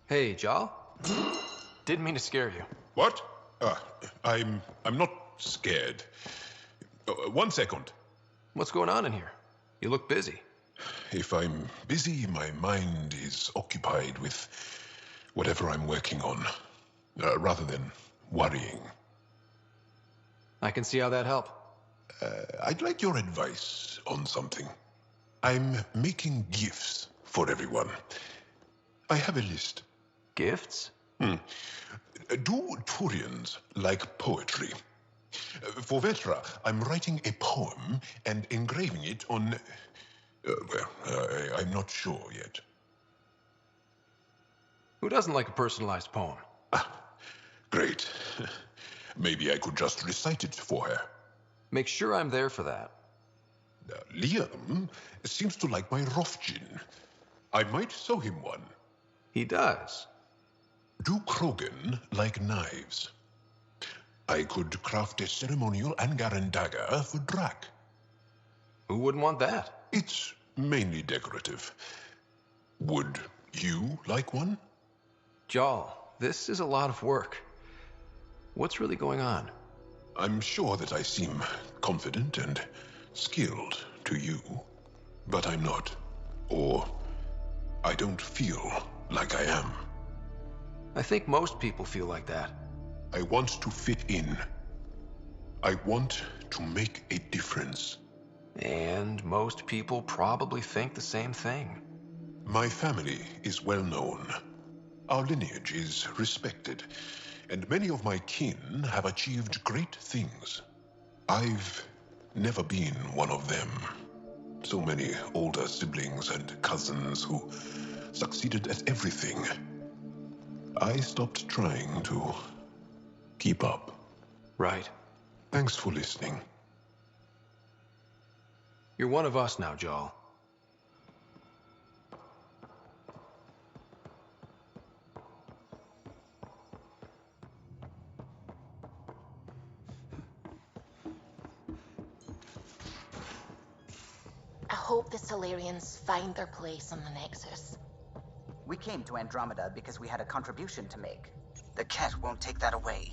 Hey, Jal. Didn't mean to scare you. What? I'm not scared. 1 second. What's going on in here? You look busy. If I'm busy, my mind is occupied with whatever I'm working on, rather than worrying. I can see how that helped. I'd like your advice on something. I'm making gifts for everyone. I have a list. Gifts? Do Turians like poetry? For Vetra, I'm writing a poem and engraving it on... I'm not sure yet. Who doesn't like a personalized poem? Great. Maybe I could just recite it for her. Make sure I'm there for that. Liam seems to like my Rofgin. I might sew him one. He does. Do Krogan like knives? I could craft a ceremonial Angaran dagger for Drac. Who wouldn't want that? It's mainly decorative. Would you like one? Jal, this is a lot of work. What's really going on? I'm sure that I seem confident and skilled to you, but I'm not. Or I don't feel like I am. I think most people feel like that. I want to fit in. I want to make a difference. And most people probably think the same thing. My family is well known. Our lineage is respected, and many of my kin have achieved great things. I've never been one of them. So many older siblings and cousins who succeeded at everything. I stopped trying to keep up. Right. Thanks for listening. You're one of us now, Jal. I hope the Solarians find their place on the Nexus. We came to Andromeda because we had a contribution to make. The Ket won't take that away.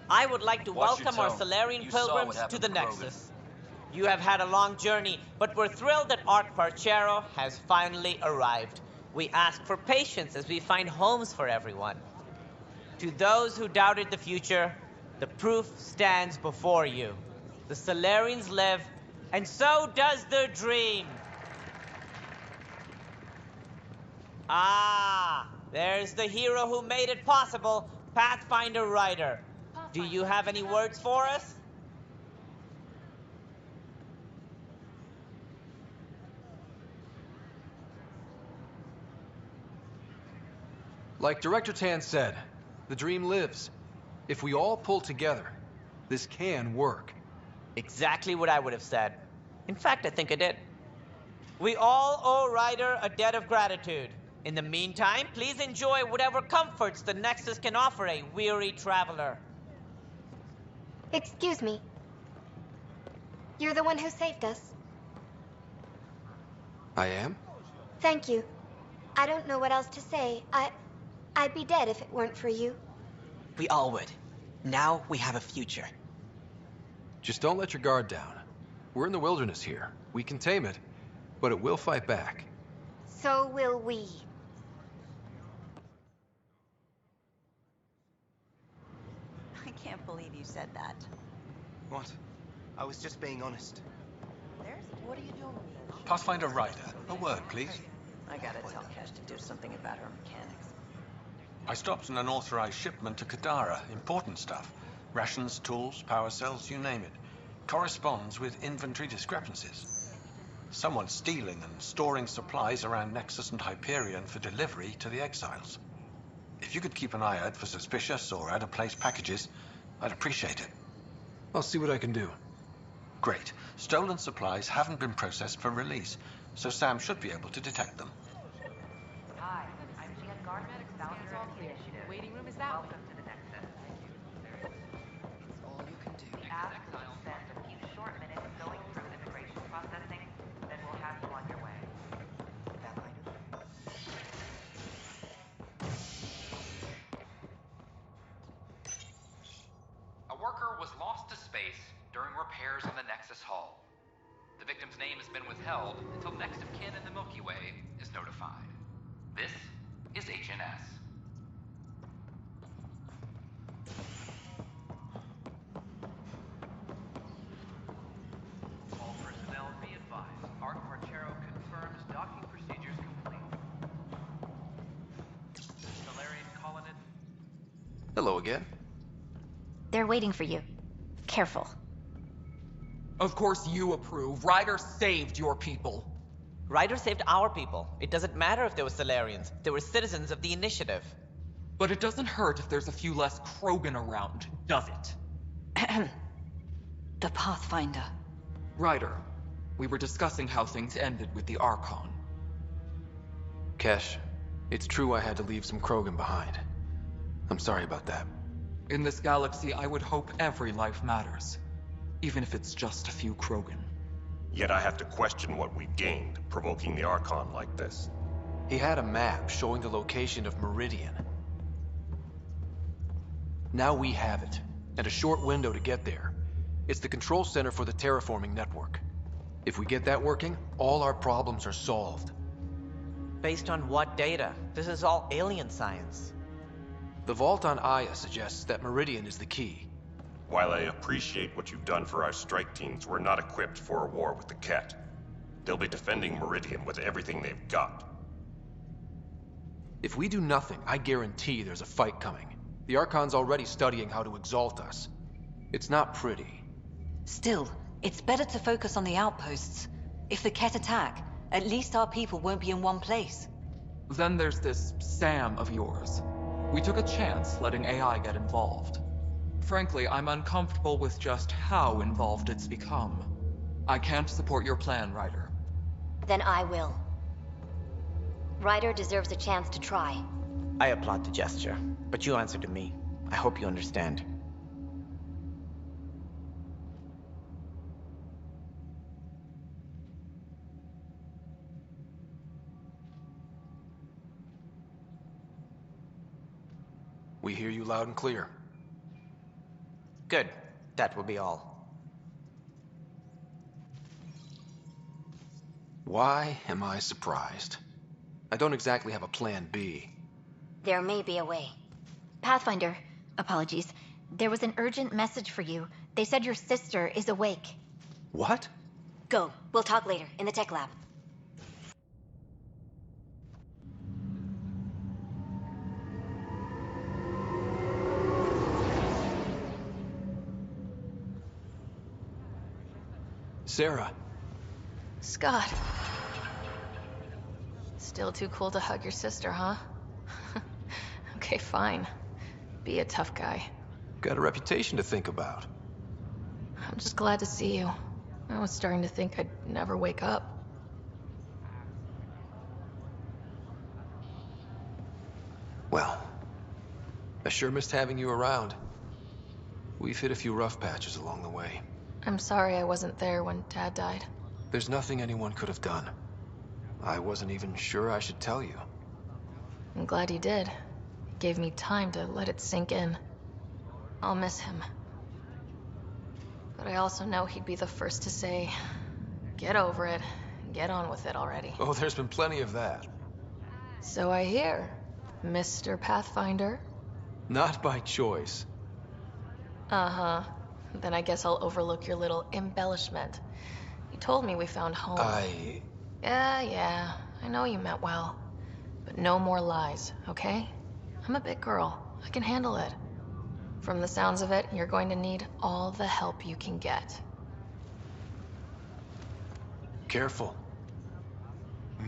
I would like to Watch your welcome our tone. Solarian You saw pilgrims what happened to the to Krogan. Nexus. You have had a long journey, but we're thrilled that Ark Parchero has finally arrived. We ask for patience as we find homes for everyone. To those who doubted the future, the proof stands before you. The Solarians live, and so does their dream. Ah, there's the hero who made it possible, Pathfinder Ryder. Do you have any words for us? Like Director Tan said, the dream lives. If we all pull together, this can work. Exactly what I would have said. In fact, I think I did. We all owe Ryder a debt of gratitude. In the meantime, please enjoy whatever comforts the Nexus can offer a weary traveler. Excuse me. You're the one who saved us. I am? Thank you. I don't know what else to say. I'd be dead if it weren't for you. We all would. Now we have a future. Just don't let your guard down. We're in the wilderness here. We can tame it, but it will fight back. So will we. I can't believe you said that. What? I was just being honest. What are you doing? Pathfinder Ryder, a word, please. I gotta tell Kesh to do something about her mechanics. I stopped an unauthorized shipment to Kadara. Important stuff. Rations, tools, power cells, you name it. Corresponds with inventory discrepancies. Someone's stealing and storing supplies around Nexus and Hyperion for delivery to the exiles. If you could keep an eye out for suspicious or out-of-place packages, I'd appreciate it. I'll see what I can do. Great. Stolen supplies haven't been processed for release, so Sam should be able to detect them. Hi, I'm Jan Gardner, founder of the initiative. The waiting room is that way. Welcome to the Nexus. It's all you can do. The app will spend a few short minutes going through immigration processing, then we'll have you on your way. A worker was lost to space during repairs on the Nexus hull. The victim's name has been withheld until next of kin in the Milky Way is notified. This is HNS. All personnel be advised. Art Marchero confirms docking procedures complete. Solarian colonist. Hello again. They're waiting for you. Careful. Of course you approve. Ryder saved your people. Ryder saved our people. It doesn't matter if they were Solarians. They were citizens of the Initiative. But it doesn't hurt if there's a few less Krogan around, does it? The Pathfinder. Ryder, we were discussing how things ended with the Archon. Kesh, it's true I had to leave some Krogan behind. I'm sorry about that. In this galaxy, I would hope every life matters. Even if it's just a few Krogan. Yet I have to question what we gained, provoking the Archon like this. He had a map showing the location of Meridian. Now we have it, and a short window to get there. It's the control center for the terraforming network. If we get that working, all our problems are solved. Based on what data? This is all alien science. The vault on Aya suggests that Meridian is the key. While I appreciate what you've done for our strike teams, we're not equipped for a war with the Ket. They'll be defending Meridian with everything they've got. If we do nothing, I guarantee there's a fight coming. The Archon's already studying how to exalt us. It's not pretty. Still, it's better to focus on the outposts. If the Ket attack, at least our people won't be in one place. Then there's this Sam of yours. We took a chance letting AI get involved. Frankly, I'm uncomfortable with just how involved it's become. I can't support your plan, Ryder. Then I will. Ryder deserves a chance to try. I applaud the gesture, but you answer to me. I hope you understand. We hear you loud and clear. Good. That will be all. Why am I surprised? I don't exactly have a plan B. There may be a way. Pathfinder, apologies. There was an urgent message for you. They said your sister is awake. What? Go. We'll talk later, in the tech lab. Sarah. Scott. Still too cool to hug your sister, huh? Okay, fine. Be a tough guy. Got a reputation to think about. I'm just glad to see you. I was starting to think I'd never wake up. Well, I sure missed having you around. We've hit a few rough patches along the way. I'm sorry I wasn't there when Dad died. There's nothing anyone could have done. I wasn't even sure I should tell you. I'm glad you did. It gave me time to let it sink in. I'll miss him. But I also know he'd be the first to say, get over it. Get on with it already. Oh, there's been plenty of that. So I hear, Mr. Pathfinder. Not by choice. Uh-huh. Then I guess I'll overlook your little embellishment. You told me we found home. Yeah, I know you meant well. But no more lies, okay? I'm a big girl. I can handle it. From the sounds of it, you're going to need all the help you can get. Careful.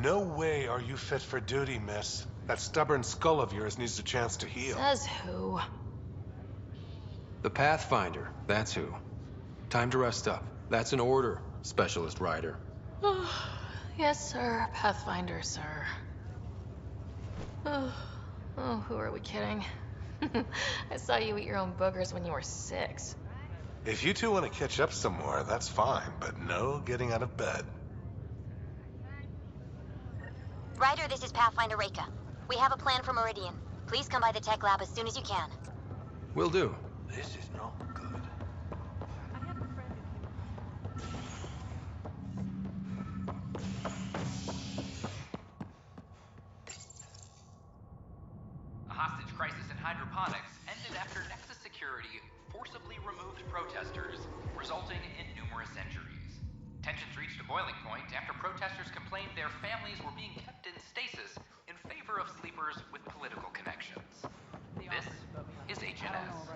No way are you fit for duty, miss. That stubborn skull of yours needs a chance to heal. Says who? The Pathfinder, that's who. Time to rest up. That's an order, Specialist Rider. Yes, sir. Pathfinder, sir. Oh, who are we kidding? I saw you eat your own boogers when you were 6. If you two want to catch up some more, that's fine, but no getting out of bed. Ryder, this is Pathfinder Reika. We have a plan for Meridian. Please come by the tech lab as soon as you can. Will do. This is not good. A hostage crisis in hydroponics ended after Nexus Security forcibly removed protesters, resulting in numerous injuries. Tensions reached a boiling point after protesters complained their families were being kept in stasis in favor of sleepers with political connections. This is HNS.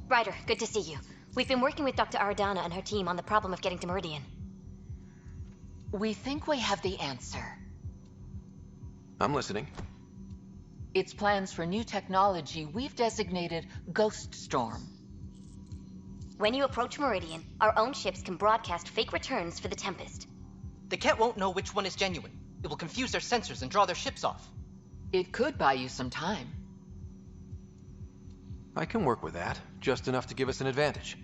Ryder, good to see you. We've been working with Dr. Aradana and her team on the problem of getting to Meridian. We think we have the answer. I'm listening. It's plans for new technology we've designated Ghost Storm. When you approach Meridian, our own ships can broadcast fake returns for the Tempest. The Ket won't know which one is genuine. It will confuse their sensors and draw their ships off. It could buy you some time. I can work with that, just enough to give us an advantage.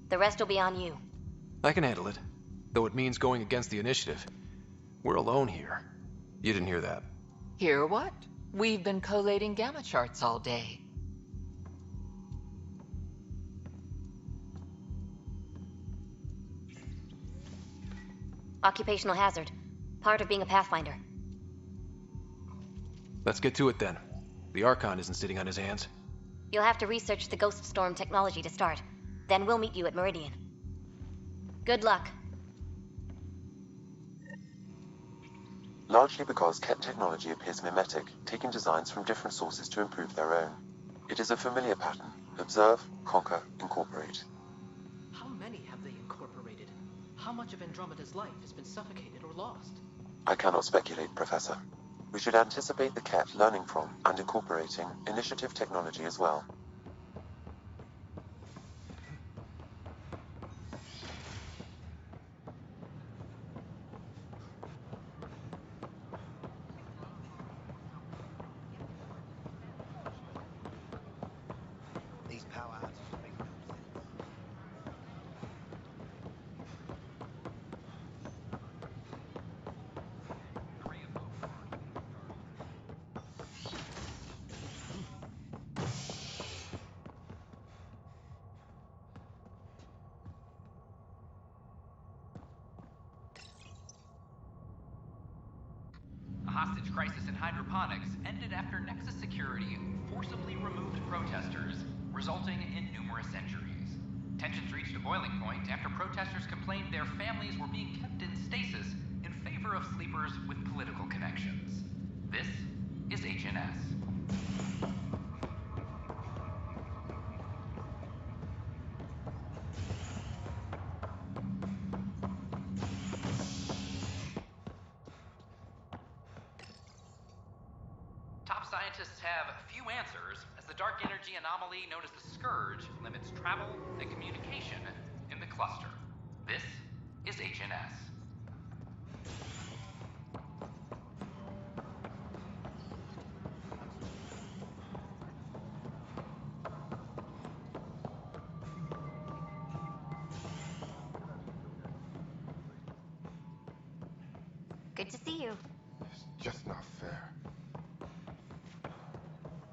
The rest will be on you. I can handle it, though it means going against the initiative. We're alone here. You didn't hear that. Hear what? We've been collating gamma charts all day. Occupational hazard. Part of being a Pathfinder. Let's get to it then. The Archon isn't sitting on his hands. You'll have to research the Ghost Storm technology to start. Then we'll meet you at Meridian. Good luck. Largely because Ket technology appears mimetic, taking designs from different sources to improve their own. It is a familiar pattern. Observe, conquer, incorporate. How many have they incorporated? How much of Andromeda's life has been suffocated or lost? I cannot speculate, Professor. We should anticipate the Ket learning from and incorporating initiative technology as well. These power outages make no sense. A hostage crisis in hydroponics ended after Nexus Security forcibly removed protesters, resulting in numerous injuries. Tensions reached a boiling point after protesters complained their families were being kept in stasis in favor of sleepers with political connections. This is HNS. Top scientists have few answers, as the dark energy anomaly known as the Scourge limits travel and communication in the cluster. This is HNS. Good to see you. It's just not fair.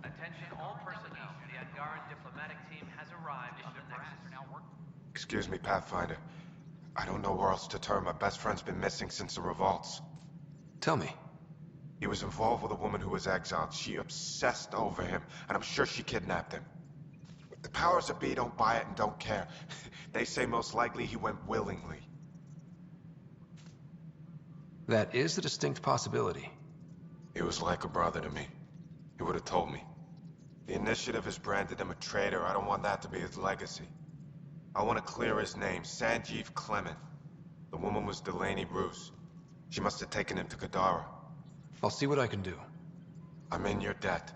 Attention all personnel. The Angaran diplomatic team has arrived on the Nexus. Excuse me, Pathfinder. I don't know where else to turn. My best friend's been missing since the revolts. Tell me. He was involved with a woman who was exiled. She obsessed over him, and I'm sure she kidnapped him. The powers that be don't buy it and don't care. They say most likely he went willingly. That is a distinct possibility. He was like a brother to me. He would have told me. The Initiative has branded him a traitor. I don't want that to be his legacy. I want to clear his name, Sanjeev Clement. The woman was Delaney Bruce. She must have taken him to Kadara. I'll see what I can do. I'm in your debt.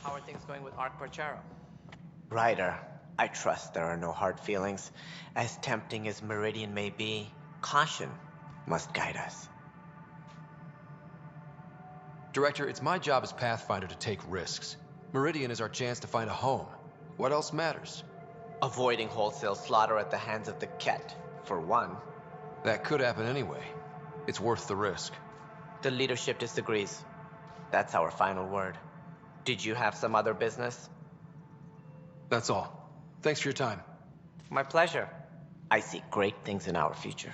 How are things going with Ark Parchero? Ryder, I trust there are no hard feelings. As tempting as Meridian may be, caution must guide us. Director, it's my job as Pathfinder to take risks. Meridian is our chance to find a home. What else matters? Avoiding wholesale slaughter at the hands of the Ket, for one. That could happen anyway. It's worth the risk. The leadership disagrees. That's our final word. Did you have some other business? That's all. Thanks for your time. My pleasure. I see great things in our future.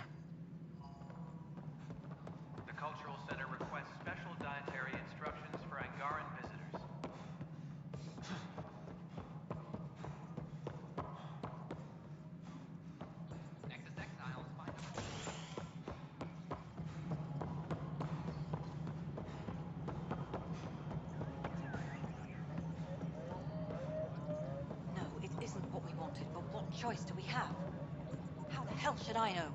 The Cultural Center requests special dietary instructions for Angaran visitors. Nexus exiles find a... No, it isn't what we wanted, but what choice do we have? How the hell should I know?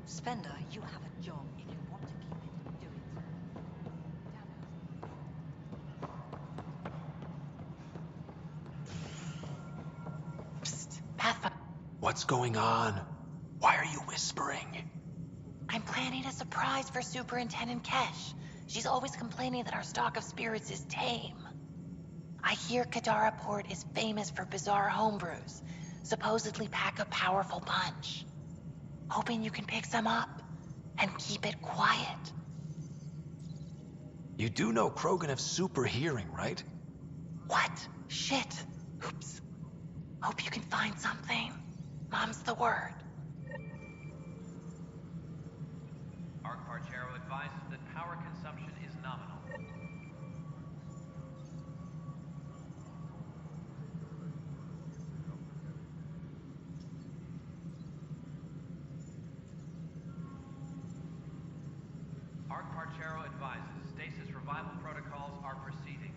Spender, you have a job. If you want to keep it, do it. Psst, Pathfinder. What's going on? Why are you whispering? I'm planning a surprise for Superintendent Kesh. She's always complaining that our stock of spirits is tame. I hear Kadara Port is famous for bizarre homebrews, supposedly pack a powerful punch. Hoping you can pick some up and keep it quiet. You do know Krogan have super hearing, right? What? Shit. Oops. Hope you can find something. Mom's the word. Ark Parchero advises that power consumption is nominal. Ark Parchero advises stasis revival protocols are proceeding.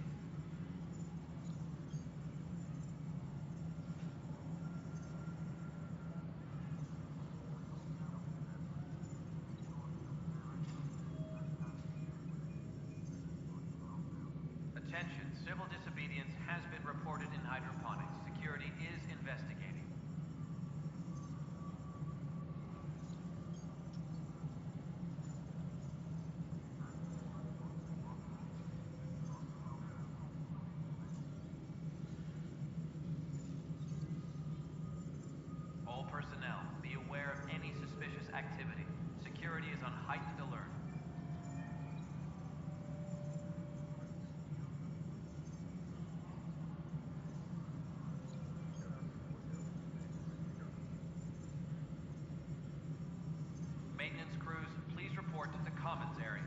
Attention, civil disobedience has been reported in hydroponics. Security is investigating. All personnel, be aware of any suspicious activity. Security is on heightened alert. Maintenance crews, please report to the commons area.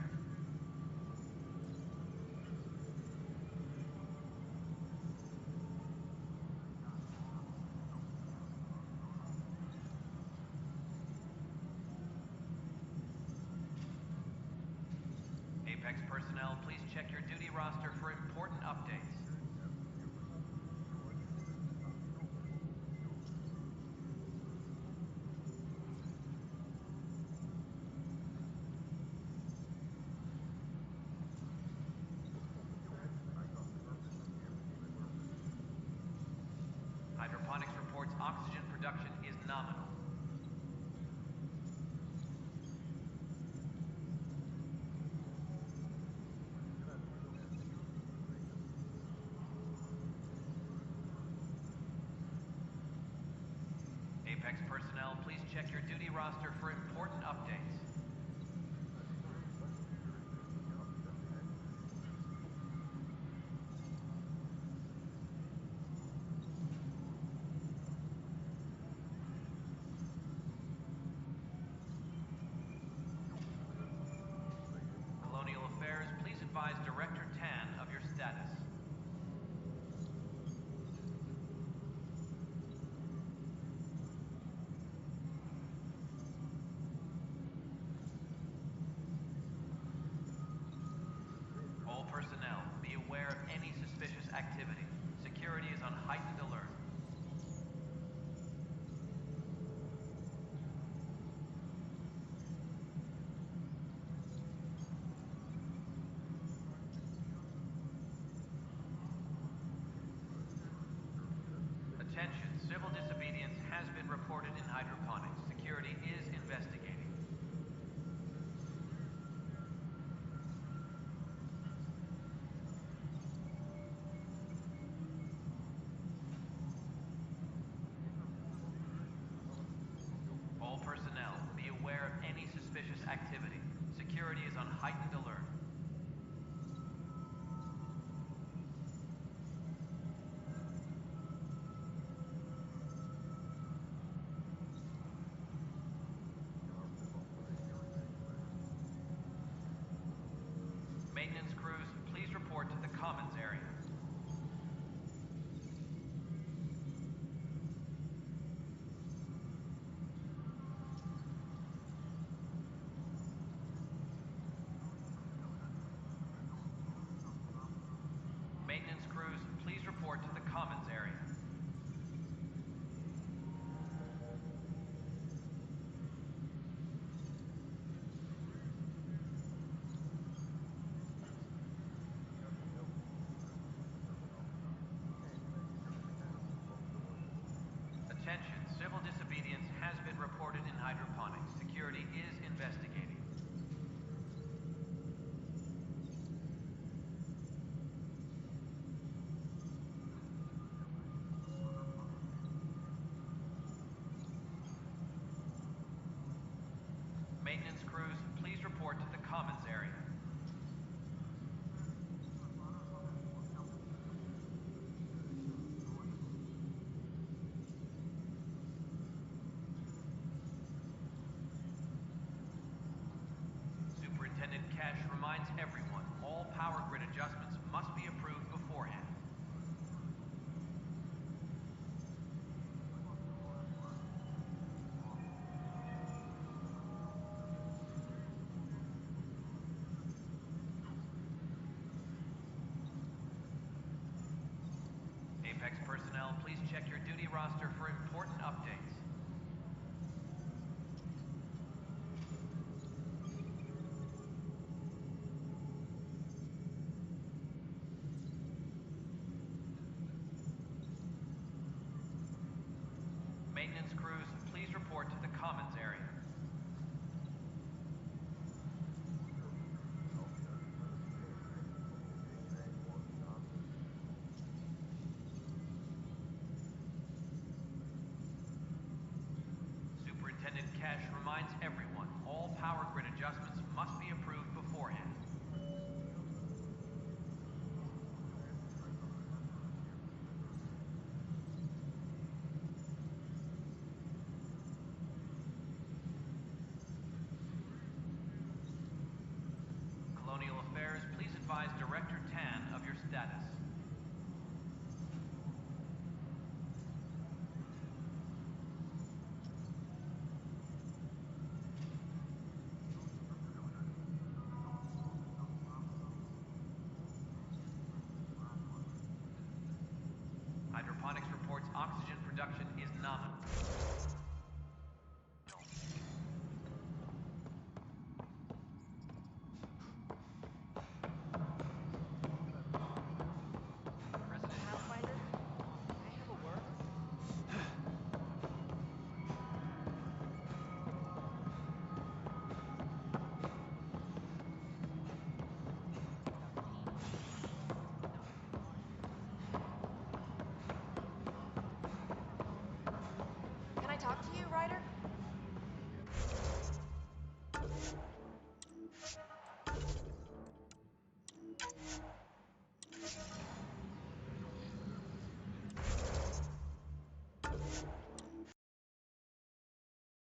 Apex personnel, please check your duty roster for important Hydroponics reports oxygen production is nominal. Apex personnel, please check your duty roster for important updates. Colonial Affairs, please advise Director Tan of your status. All personnel, be aware of any suspicious activity. Security is on heightened alert. Attention, civil disobedience has been reported in hydroponics. Security is investigating. All personnel, be aware of any suspicious activity. Security is on heightened alert. Maintenance crews, please report to the Commons area. Maintenance crews, please report to the Commons area. Attention, civil disobedience has been reported in hydroponics. Security is investigating. Maintenance crews, please report to the Commons area. Superintendent Cash reminds everyone, all power grid adjustments must be approved beforehand. Apex personnel, please check your duty roster for important updates. Maintenance crews, please report to the Commons area. Superintendent Cash reminds everyone, all power grid adjustments must be approved beforehand. Colonial Affairs, please advise Director Tan of your status. talk to you, Ryder?